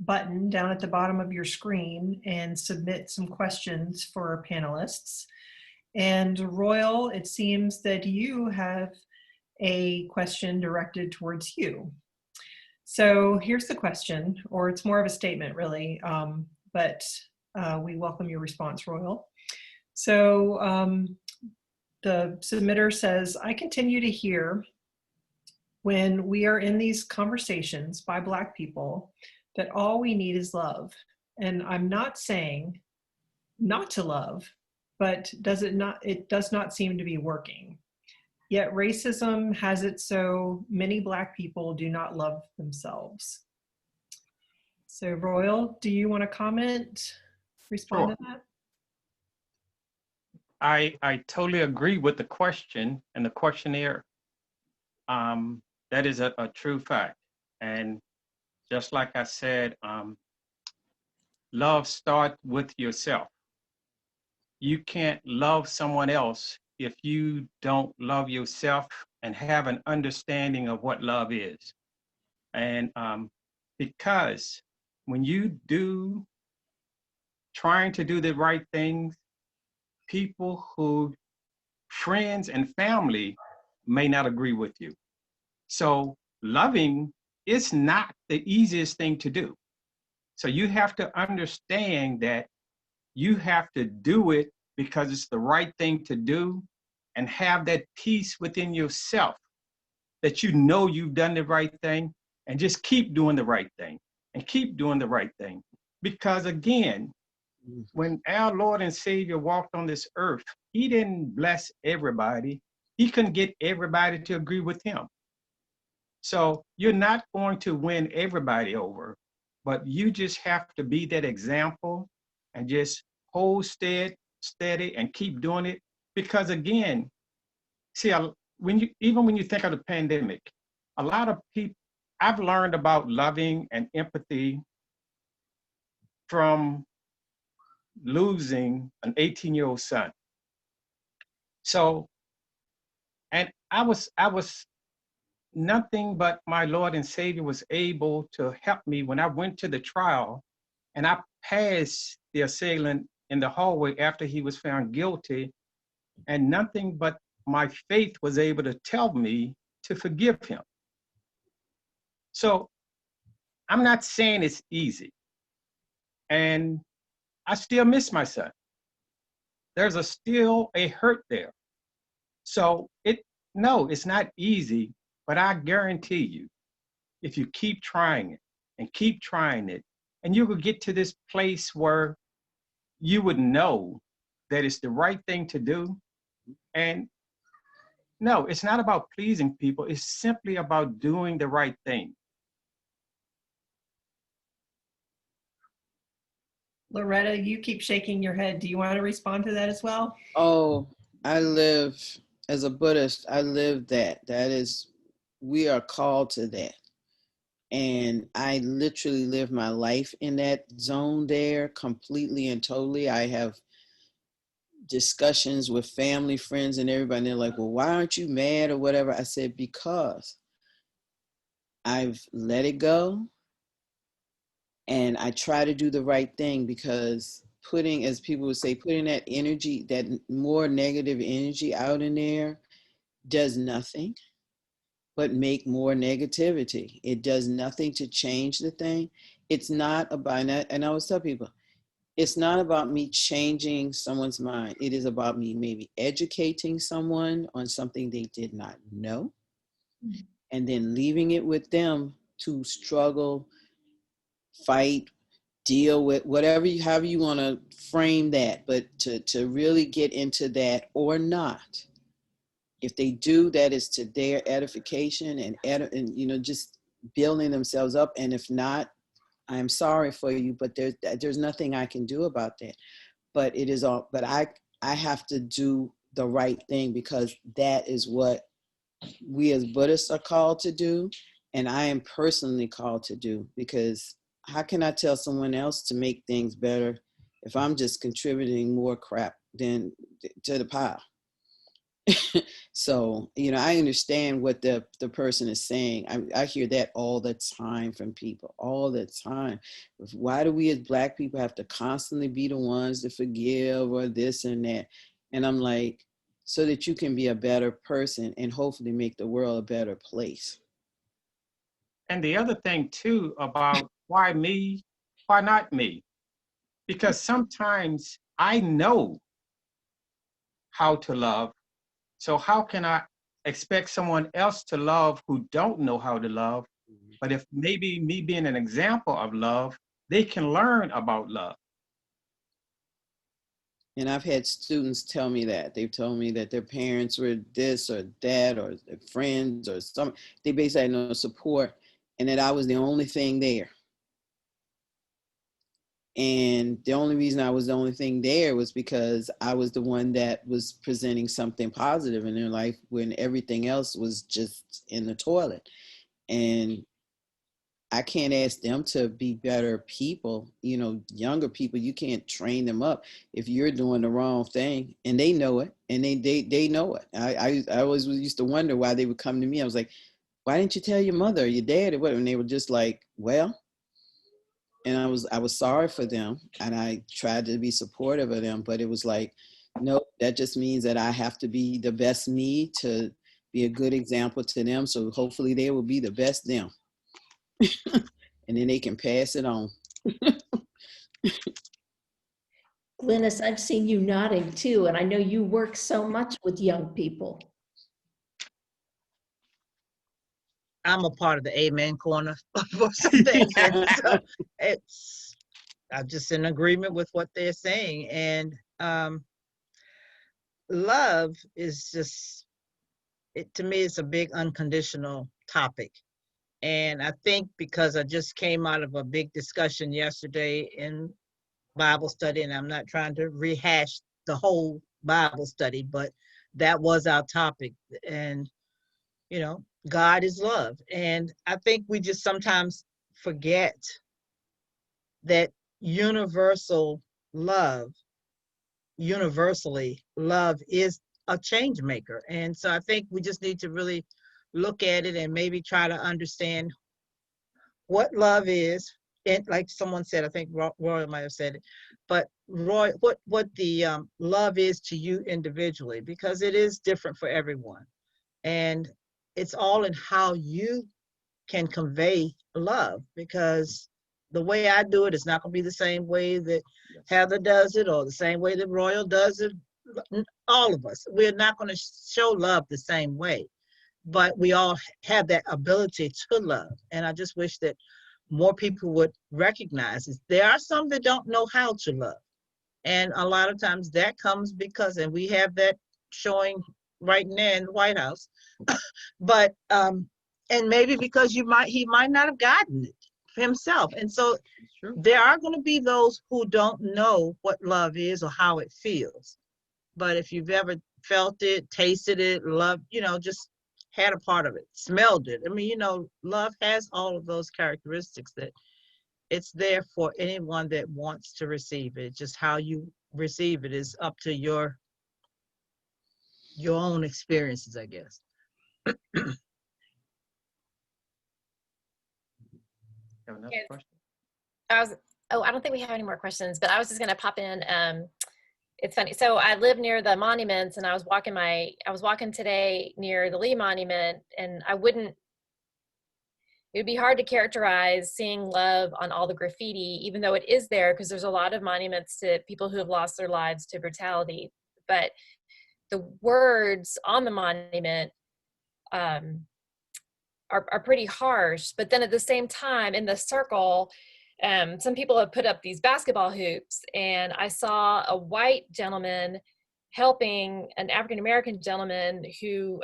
button down at the bottom of your screen and submit some questions for our panelists. And Royal, it seems that you have a question directed towards you. So here's the question, or it's more of a statement really, but we welcome your response, Royal. So the submitter says, I continue to hear when we are in these conversations by Black people that all we need is love. And I'm not saying not to love, but it does not seem to be working. Yet racism has it so many Black people do not love themselves. So Royal, do you want to comment, respond Sure. to that? I totally agree with the question and the questionnaire. That is a true fact. And just like I said, love starts with yourself. You can't love someone else if you don't love yourself and have an understanding of what love is. And because when you do trying to do the right things, people who friends and family may not agree with you. So loving is not the easiest thing to do. So you have to understand that you have to do it because it's the right thing to do and have that peace within yourself that you know you've done the right thing and just keep doing the right thing and keep doing the right thing. Because again, when our Lord and Savior walked on this earth, he didn't bless everybody. He couldn't get everybody to agree with him. So you're not going to win everybody over, but you just have to be that example and just hold steady and keep doing it. Because again, see, even when you think of the pandemic, a lot of people, I've learned about loving and empathy from losing an 18-year-old son. So, and I was nothing but my Lord and Savior was able to help me when I went to the trial and I passed the assailant in the hallway after he was found guilty, and nothing but my faith was able to tell me to forgive him. So I'm not saying it's easy, and I still miss my son. There's still a hurt there. So no, it's not easy, but I guarantee you, if you keep trying it and keep trying it, and you will get to this place where you would know that it's the right thing to do. And no, it's not about pleasing people. It's simply about doing the right thing. Loretta, you keep shaking your head. Do you want to respond to that as well? Oh, I live as a Buddhist. I live that. That is, we are called to that. And I literally live my life in that zone there completely and totally. I have discussions with family, friends, and everybody. And they're like, well, why aren't you mad or whatever? I said, because I've let it go. And I try to do the right thing, because putting, as people would say, putting that energy, that more negative energy out in there does nothing but make more negativity. It does nothing to change the thing. It's not about that. And I always tell people, it's not about me changing someone's mind. It is about me maybe educating someone on something they did not know, and then leaving it with them to struggle, fight, deal with whatever however you want to frame that, but to really get into that or not. If they do, that is to their edification and just building themselves up. And if not, I'm sorry for you, but there's nothing I can do about that. But it is all. But I have to do the right thing, because that is what we as Buddhists are called to do, and I am personally called to do. Because how can I tell someone else to make things better if I'm just contributing more crap than to the pile? So, I understand what the person is saying. I hear that all the time from people, all the time. Why do we as Black people have to constantly be the ones to forgive or this and that? And I'm like, so that you can be a better person and hopefully make the world a better place. And the other thing too about why me, why not me? Because sometimes I know how to love. So how can I expect someone else to love who don't know how to love? But if maybe me being an example of love, they can learn about love. And I've had students tell me that. They've told me that their parents were this or that, or their friends or some, they basically had no support, and that I was the only thing there. And the only reason I was the only thing there was because I was the one that was presenting something positive in their life when everything else was just in the toilet. And I can't ask them to be better people. You know, younger people, you can't train them up if you're doing the wrong thing, and they know it, and they know it. I always used to wonder why they would come to me. I was like, why didn't you tell your mother or your dad or what? And they were just like, well, and I was sorry for them, and I tried to be supportive of them, but it was like, no, that just means that I have to be the best me to be a good example to them. So hopefully they will be the best them. And then they can pass it on. Glynis, I've seen you nodding too, and I know you work so much with young people. I'm a part of the amen corner for some things. And so I'm just in agreement with what they're saying. And love is just, to me, it's a big unconditional topic. And I think because I just came out of a big discussion yesterday in Bible study, and I'm not trying to rehash the whole Bible study, but that was our topic. And, you know, God is love. And I think we just sometimes forget that universally, love is a change maker. And so I think we just need to really look at it and maybe try to understand what love is. And like someone said, I think Roy might have said it, but Roy, what the love is to you individually, because it is different for everyone. And it's all in how you can convey love, because the way I do it is not going to be the same way that Heather does it or the same way that Royal does it. All of us, we're not going to show love the same way, but we all have that ability to love. And I just wish that more people would recognize it. There are some that don't know how to love. And a lot of times that comes because, and we have that showing right now in the White House, but, and maybe because he might not have gotten it himself. And so there are going to be those who don't know what love is or how it feels. But if you've ever felt it, tasted it, loved, you know, just had a part of it, smelled it. I mean, you know, love has all of those characteristics that it's there for anyone that wants to receive it. Just how you receive it is up to your own experiences, I guess. I don't think we have any more questions, but I was just going to pop in. It's funny. So I live near the monuments, and I was walking today near the Lee Monument, and it would be hard to characterize seeing love on all the graffiti, even though it is there, because there's a lot of monuments to people who have lost their lives to brutality. But the words on the monument are pretty harsh. But then at the same time, in the circle, some people have put up these basketball hoops, and I saw a white gentleman helping an African-American gentleman who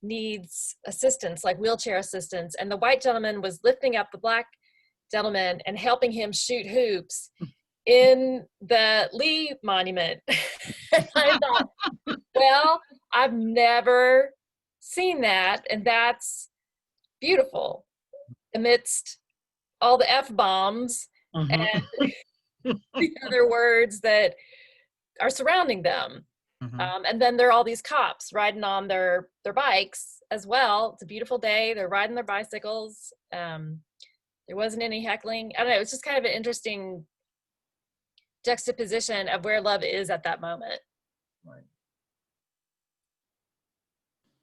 needs assistance, like wheelchair assistance. And the white gentleman was lifting up the black gentleman and helping him shoot hoops in the Lee Monument. And I thought, well, I've never seen that, and that's beautiful amidst all the F-bombs and the other words that are surrounding them. And then there are all these cops riding on their bikes as well. It's a beautiful day. They're riding their bicycles. There wasn't any heckling. I don't know. It's just kind of an interesting juxtaposition of where love is at that moment. Right.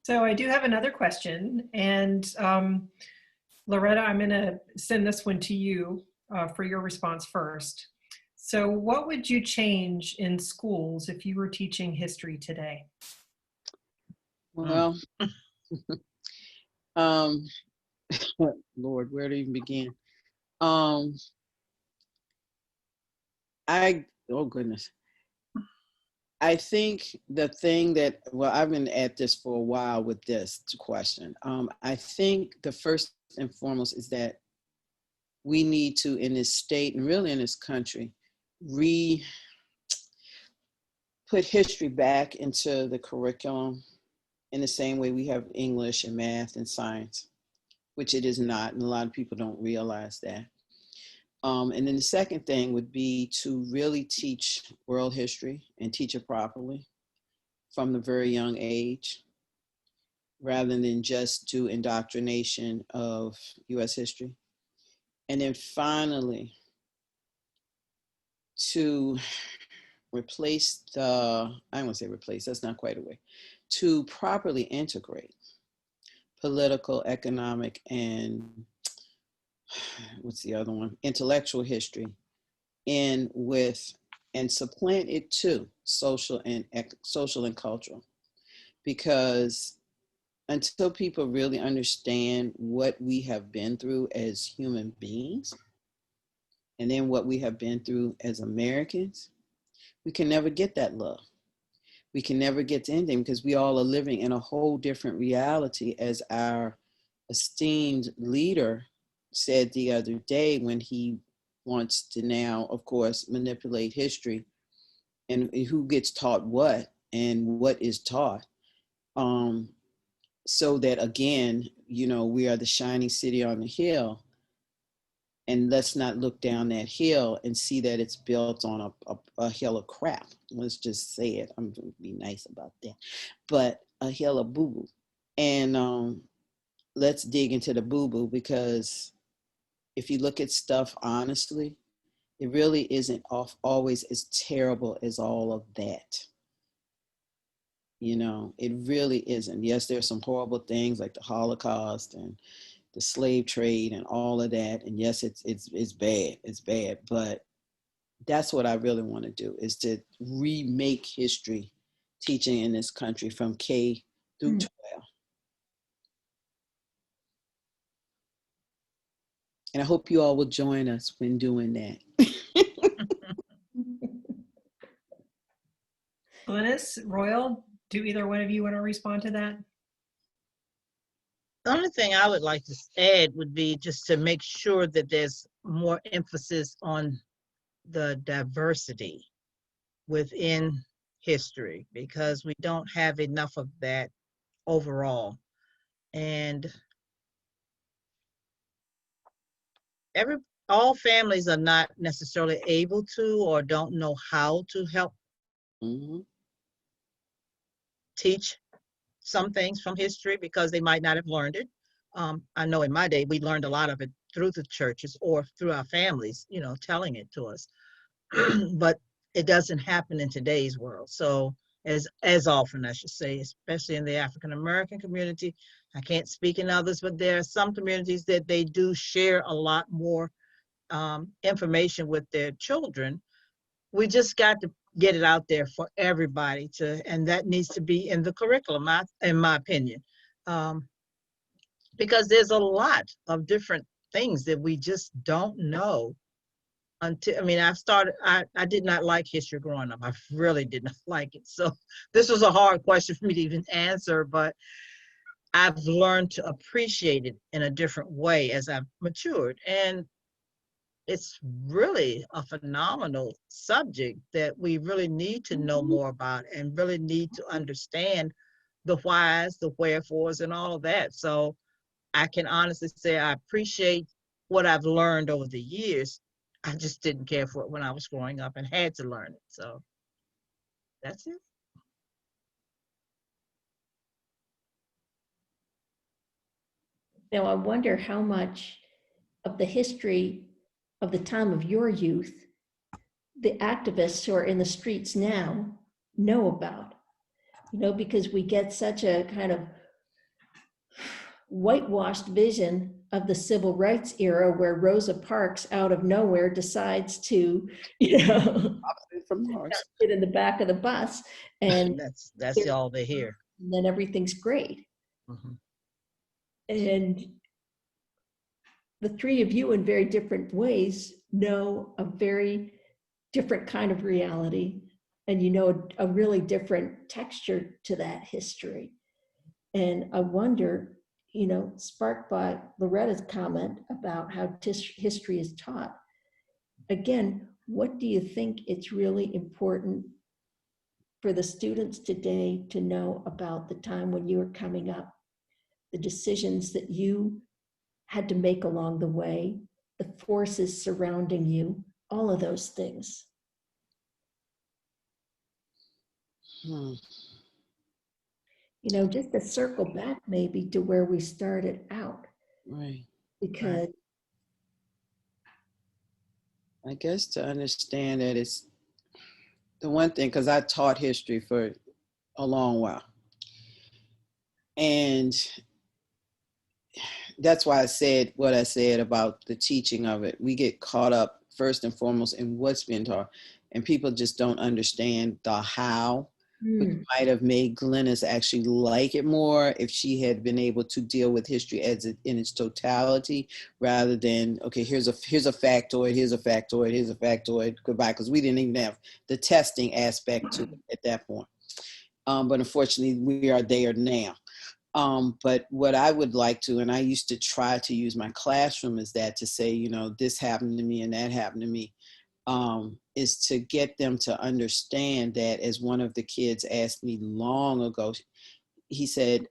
So I do have another question, and Loretta, I'm going to send this one to you for your response first. So what would you change in schools if you were teaching history today? Well, um, Lord, where to even begin? Oh goodness. I think the thing that, well, I've been at this for a while with this question. I think the first and foremost is that we need to, in this state and really in this country, put history back into the curriculum in the same way we have English and math and science, which it is not, and a lot of people don't realize that. And then the second thing would be to really teach world history and teach it properly from the very young age, rather than just do indoctrination of US history. And then finally, to replace I don't want to say replace, that's not quite a way, to properly integrate political, economic, and what's the other one? Intellectual history in with, and supplant it to social and cultural. Because until people really understand what we have been through as human beings, and then what we have been through as Americans, we can never get that love. We can never get to anything because we all are living in a whole different reality, as our esteemed leader said the other day when he wants to now, of course, manipulate history and who gets taught what and what is taught. So that again, we are the shining city on the hill. And let's not look down that hill and see that it's built on a hill of crap. Let's just say it. I'm going to be nice about that. But a hill of boo-boo. And let's dig into the boo-boo, because if you look at stuff honestly, it really isn't always as terrible as all of that. It really isn't. Yes, there's some horrible things like the Holocaust and the slave trade and all of that. And yes, it's bad. It's bad. But that's what I really want to do, is to remake history teaching in this country from K through 12. And I hope you all will join us when doing that. Glynis, Royal, do either one of you want to respond to that? The only thing I would like to add would be just to make sure that there's more emphasis on the diversity within history, because we don't have enough of that overall. And all families are not necessarily able to or don't know how to help teach some things from history because they might not have learned it. I know in my day, we learned a lot of it through the churches or through our families, telling it to us. But it doesn't happen in today's world. So as often, I should say, especially in the African-American community. I can't speak in others, but there are some communities that they do share a lot more information with their children. We just got to get it out there for everybody and that needs to be in the curriculum, in my opinion. Because there's a lot of different things that we just don't know until, I did not like history growing up. I really did not like it. So this was a hard question for me to even answer, but I've learned to appreciate it in a different way as I've matured. And it's really a phenomenal subject that we really need to know more about and really need to understand the whys, the wherefores, and all of that. So I can honestly say I appreciate what I've learned over the years. I just didn't care for it when I was growing up and had to learn it. So that's it. Now, I wonder how much of the history of the time of your youth the activists who are in the streets now know about, because we get such a kind of whitewashed vision of the civil rights era where Rosa Parks out of nowhere decides to, From Mars. get in the back of the bus and That's all they hear. then everything's great. Mhm. And the three of you in very different ways know a very different kind of reality, and you know a really different texture to that history. And I wonder, sparked by Loretta's comment about how history is taught, again, what do you think it's really important for the students today to know about the time when you were coming up, the decisions that you had to make along the way, the forces surrounding you, all of those things? Just to circle back maybe to where we started out, Right. because I guess to understand that it's the one thing, because I taught history for a long while. And that's why I said what I said about the teaching of it. We get caught up first and foremost in what's been taught, and people just don't understand the how, which might have made Glennis actually like it more if she had been able to deal with history as in its totality, rather than, okay, here's a factoid, here's a factoid, here's a factoid, goodbye, because we didn't even have the testing aspect to it at that point. But unfortunately, we are there now. But what I would like to, and I used to try to use my classroom as that to say, this happened to me and that happened to me, is to get them to understand that, as one of the kids asked me long ago, he said,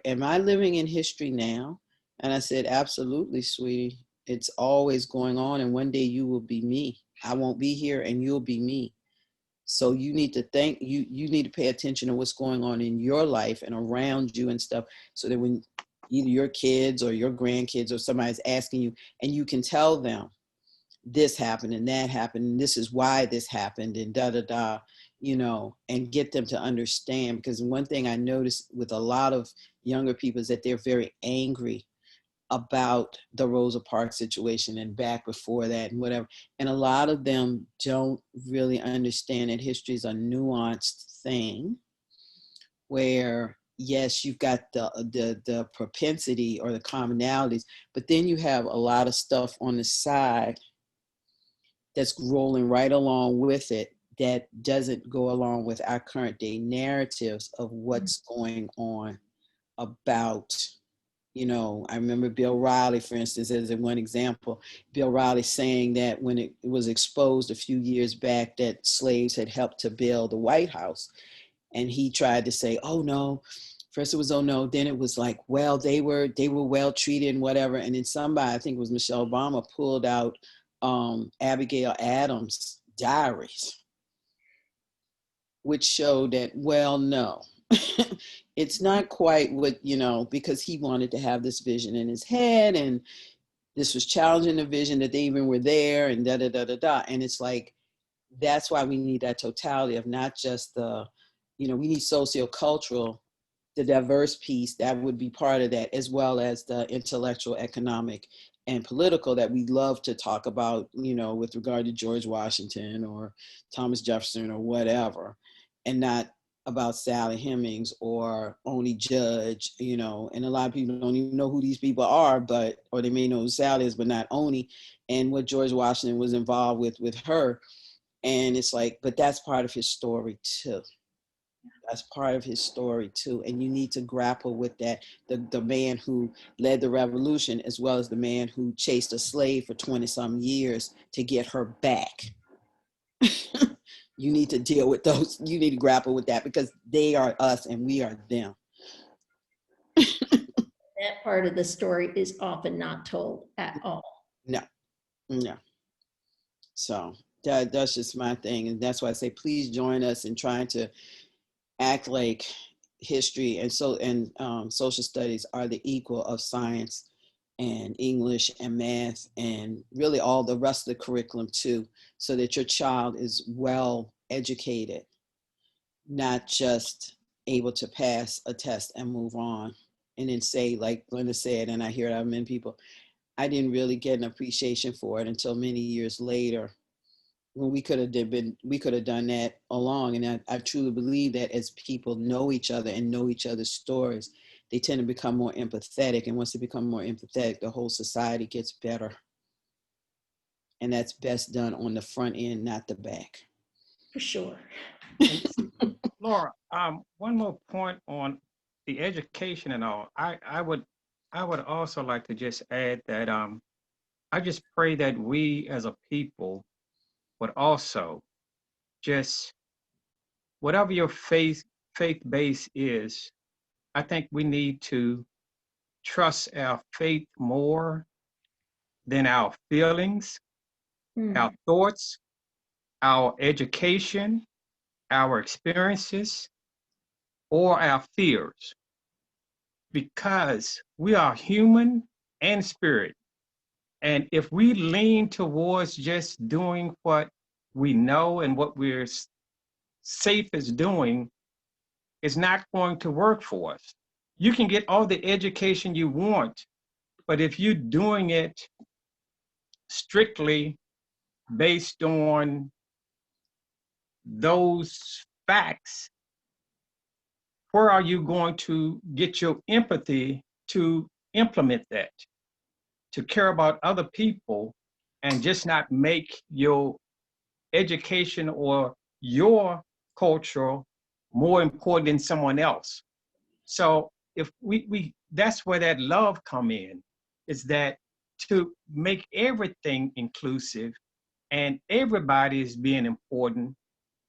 am I living in history now? And I said, absolutely, sweetie. It's always going on. And one day you will be me. I won't be here and you'll be me. So you need to you need to pay attention to what's going on in your life and around you and stuff, so that when either your kids or your grandkids or somebody's asking you, and you can tell them this happened and that happened, and this is why this happened, and da da da, and get them to understand. Because one thing I noticed with a lot of younger people is that they're very angry about the Rosa Parks situation and back before that and whatever. And a lot of them don't really understand that history is a nuanced thing where, yes, you've got the propensity or the commonalities, but then you have a lot of stuff on the side that's rolling right along with it that doesn't go along with our current day narratives of what's going on about. I remember Bill Riley, for instance, as one example, Bill Riley saying that when it was exposed a few years back that slaves had helped to build the White House. And he tried to say, oh no, first it was, oh no, then it was like, well, they were well treated and whatever. And then somebody, I think it was Michelle Obama, pulled out Abigail Adams' diaries, which showed that, well, no. It's not quite what, because he wanted to have this vision in his head, and this was challenging the vision that they even were there, and da da da da da. And it's like, that's why we need that totality of not just we need sociocultural, the diverse piece that would be part of that, as well as the intellectual, economic, and political that we love to talk about, with regard to George Washington or Thomas Jefferson or whatever, and not about Sally Hemings or Oney Judge, and a lot of people don't even know who these people are, or they may know who Sally is, but not Oney, and what George Washington was involved with her. And it's like, but that's part of his story too. That's part of his story too. And you need to grapple with that. The man who led the revolution, as well as the man who chased a slave for 20 some years to get her back. You need to deal with those. You need to grapple with that, because they are us and we are them. that part of the story is often not told at all. No. So that's just my thing. And that's why I say, please join us in trying to act like history and social studies are the equal of science and English and math and really all the rest of the curriculum too, so that your child is well educated, not just able to pass a test and move on. and then say, like Glenda said, and I hear it out of many people, I didn't really get an appreciation for it until many years later, when we could have done that along. And I truly believe that as people know each other and know each other's stories, they tend to become more empathetic. And once they become more empathetic, the whole society gets better. And that's best done on the front end, not the back. For sure. Laura, one more point on the education and all. I would also like to just add that I just pray that we as a people would also just, whatever your faith base is, I think we need to trust our faith more than our feelings, our thoughts, our education, our experiences, or our fears, because we are human and spirit. And if we lean towards just doing what we know and what we're safe as doing, it's not going to work for us. You can get all the education you want, but if you're doing it strictly based on those facts, where are you going to get your empathy to implement that, to care about other people, and just not make your education or your culture more important than someone else? So if we that's where that love come in, is that to make everything inclusive and everybody is being important.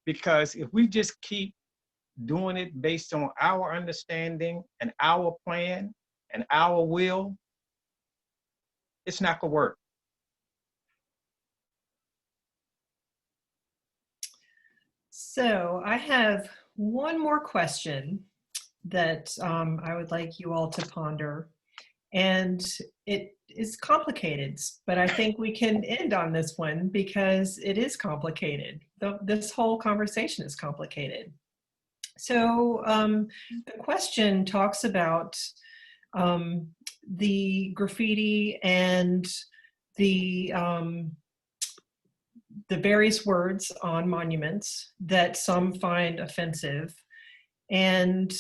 Because if we just keep doing it based on our understanding and our plan and our will, it's not gonna work. So I have one more question that I would like you all to ponder. And it is complicated, but I think we can end on this one because it is complicated. This whole conversation is complicated. So the question talks about the graffiti and the various words on monuments that some find offensive. And,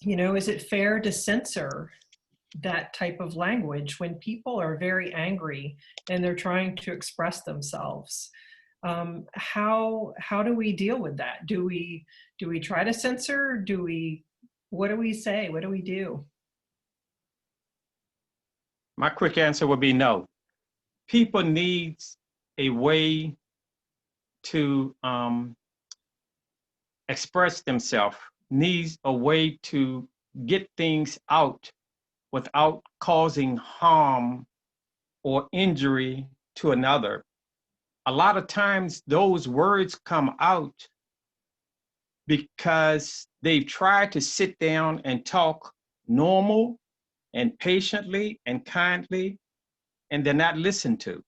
you know, is it fair to censor that type of language when people are very angry and they're trying to express themselves? How do we deal with that? Do we try to censor? What do we say? What do we do? My quick answer would be no. People need a way to express themselves, needs a way to get things out without causing harm or injury to another. A lot of times those words come out because they've tried to sit down and talk normal and patiently and kindly, and they're not listened to.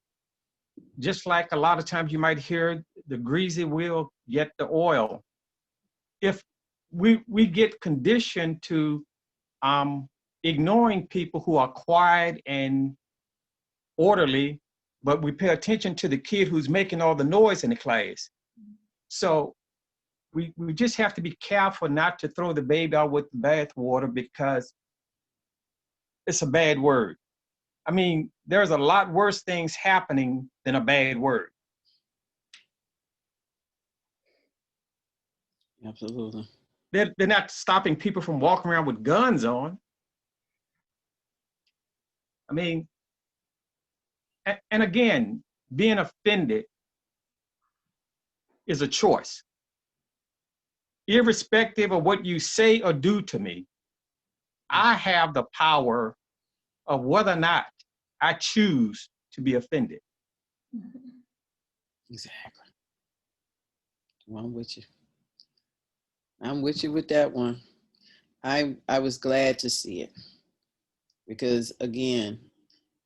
Just like a lot of times you might hear the greasy wheel get the oil. If we get conditioned to ignoring people who are quiet and orderly, but we pay attention to the kid who's making all the noise in the class. So we just have to be careful not to throw the baby out with the bathwater because it's a bad word. I mean, there's a lot worse things happening than a bad word. Absolutely. They're not stopping people from walking around with guns on. I mean, and again, being offended is a choice. Irrespective of what you say or do to me, I have the power of whether or not I choose to be offended. Exactly. Well, I'm with you. I'm with you with that one. I was glad to see it because, again,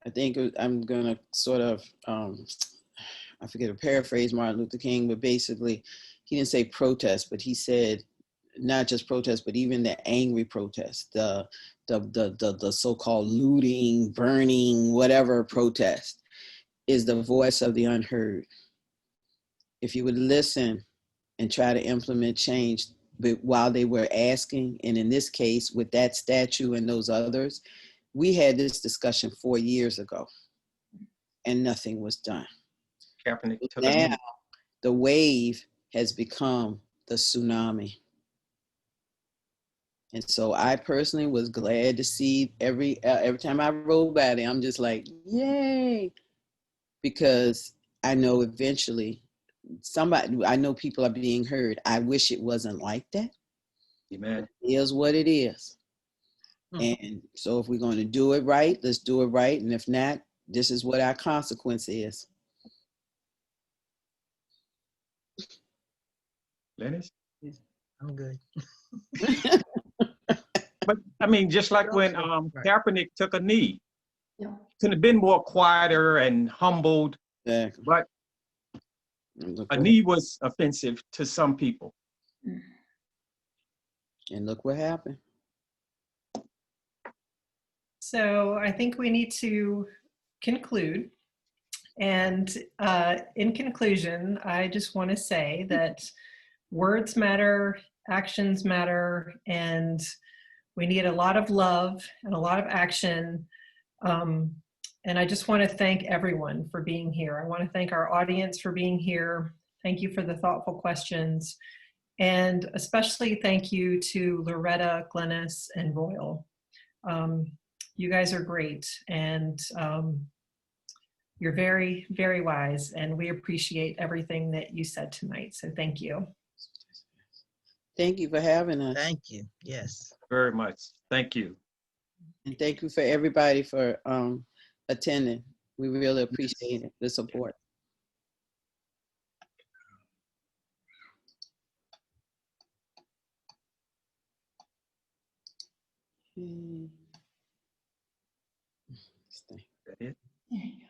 I think I'm going to sort of, I forget to paraphrase Martin Luther King, but basically he didn't say protest, but he said not just protests, but even the angry protests, the so-called looting, burning, whatever protest, is the voice of the unheard. If you would listen and try to implement change, but while they were asking, and in this case with that statue and those others, we had this discussion 4 years ago and nothing was done. Kaepernick took a Now knee. the wave has become the tsunami. And so I personally was glad to see every time I roll by there, I'm just like, yay, because I know eventually I know people are being heard. I wish it wasn't like that. Amen. It is what it is. And so if we're going to do it right, let's do it right. And if not, this is what our consequence is. Lennis? I'm good. But I mean, just like when Right. Kaepernick took a knee, Yeah. could have been more quieter and humbled, Exactly. but a knee was offensive to some people. And look what happened. So I think we need to conclude. And in conclusion, I just want to say that words matter, actions matter, and we need a lot of love and a lot of action. And I just want to thank everyone for being here. I want to thank our audience for being here. Thank you for the thoughtful questions. And especially thank you to Loretta, Glennis, and Royal. You guys are great, and you're very, very wise, and we appreciate everything that you said tonight. So thank you. Thank you for having us. Thank you. Yes. Very much. Thank you. And thank you for everybody for attending. We really appreciate it, the support. Stay. Is that it? There you go.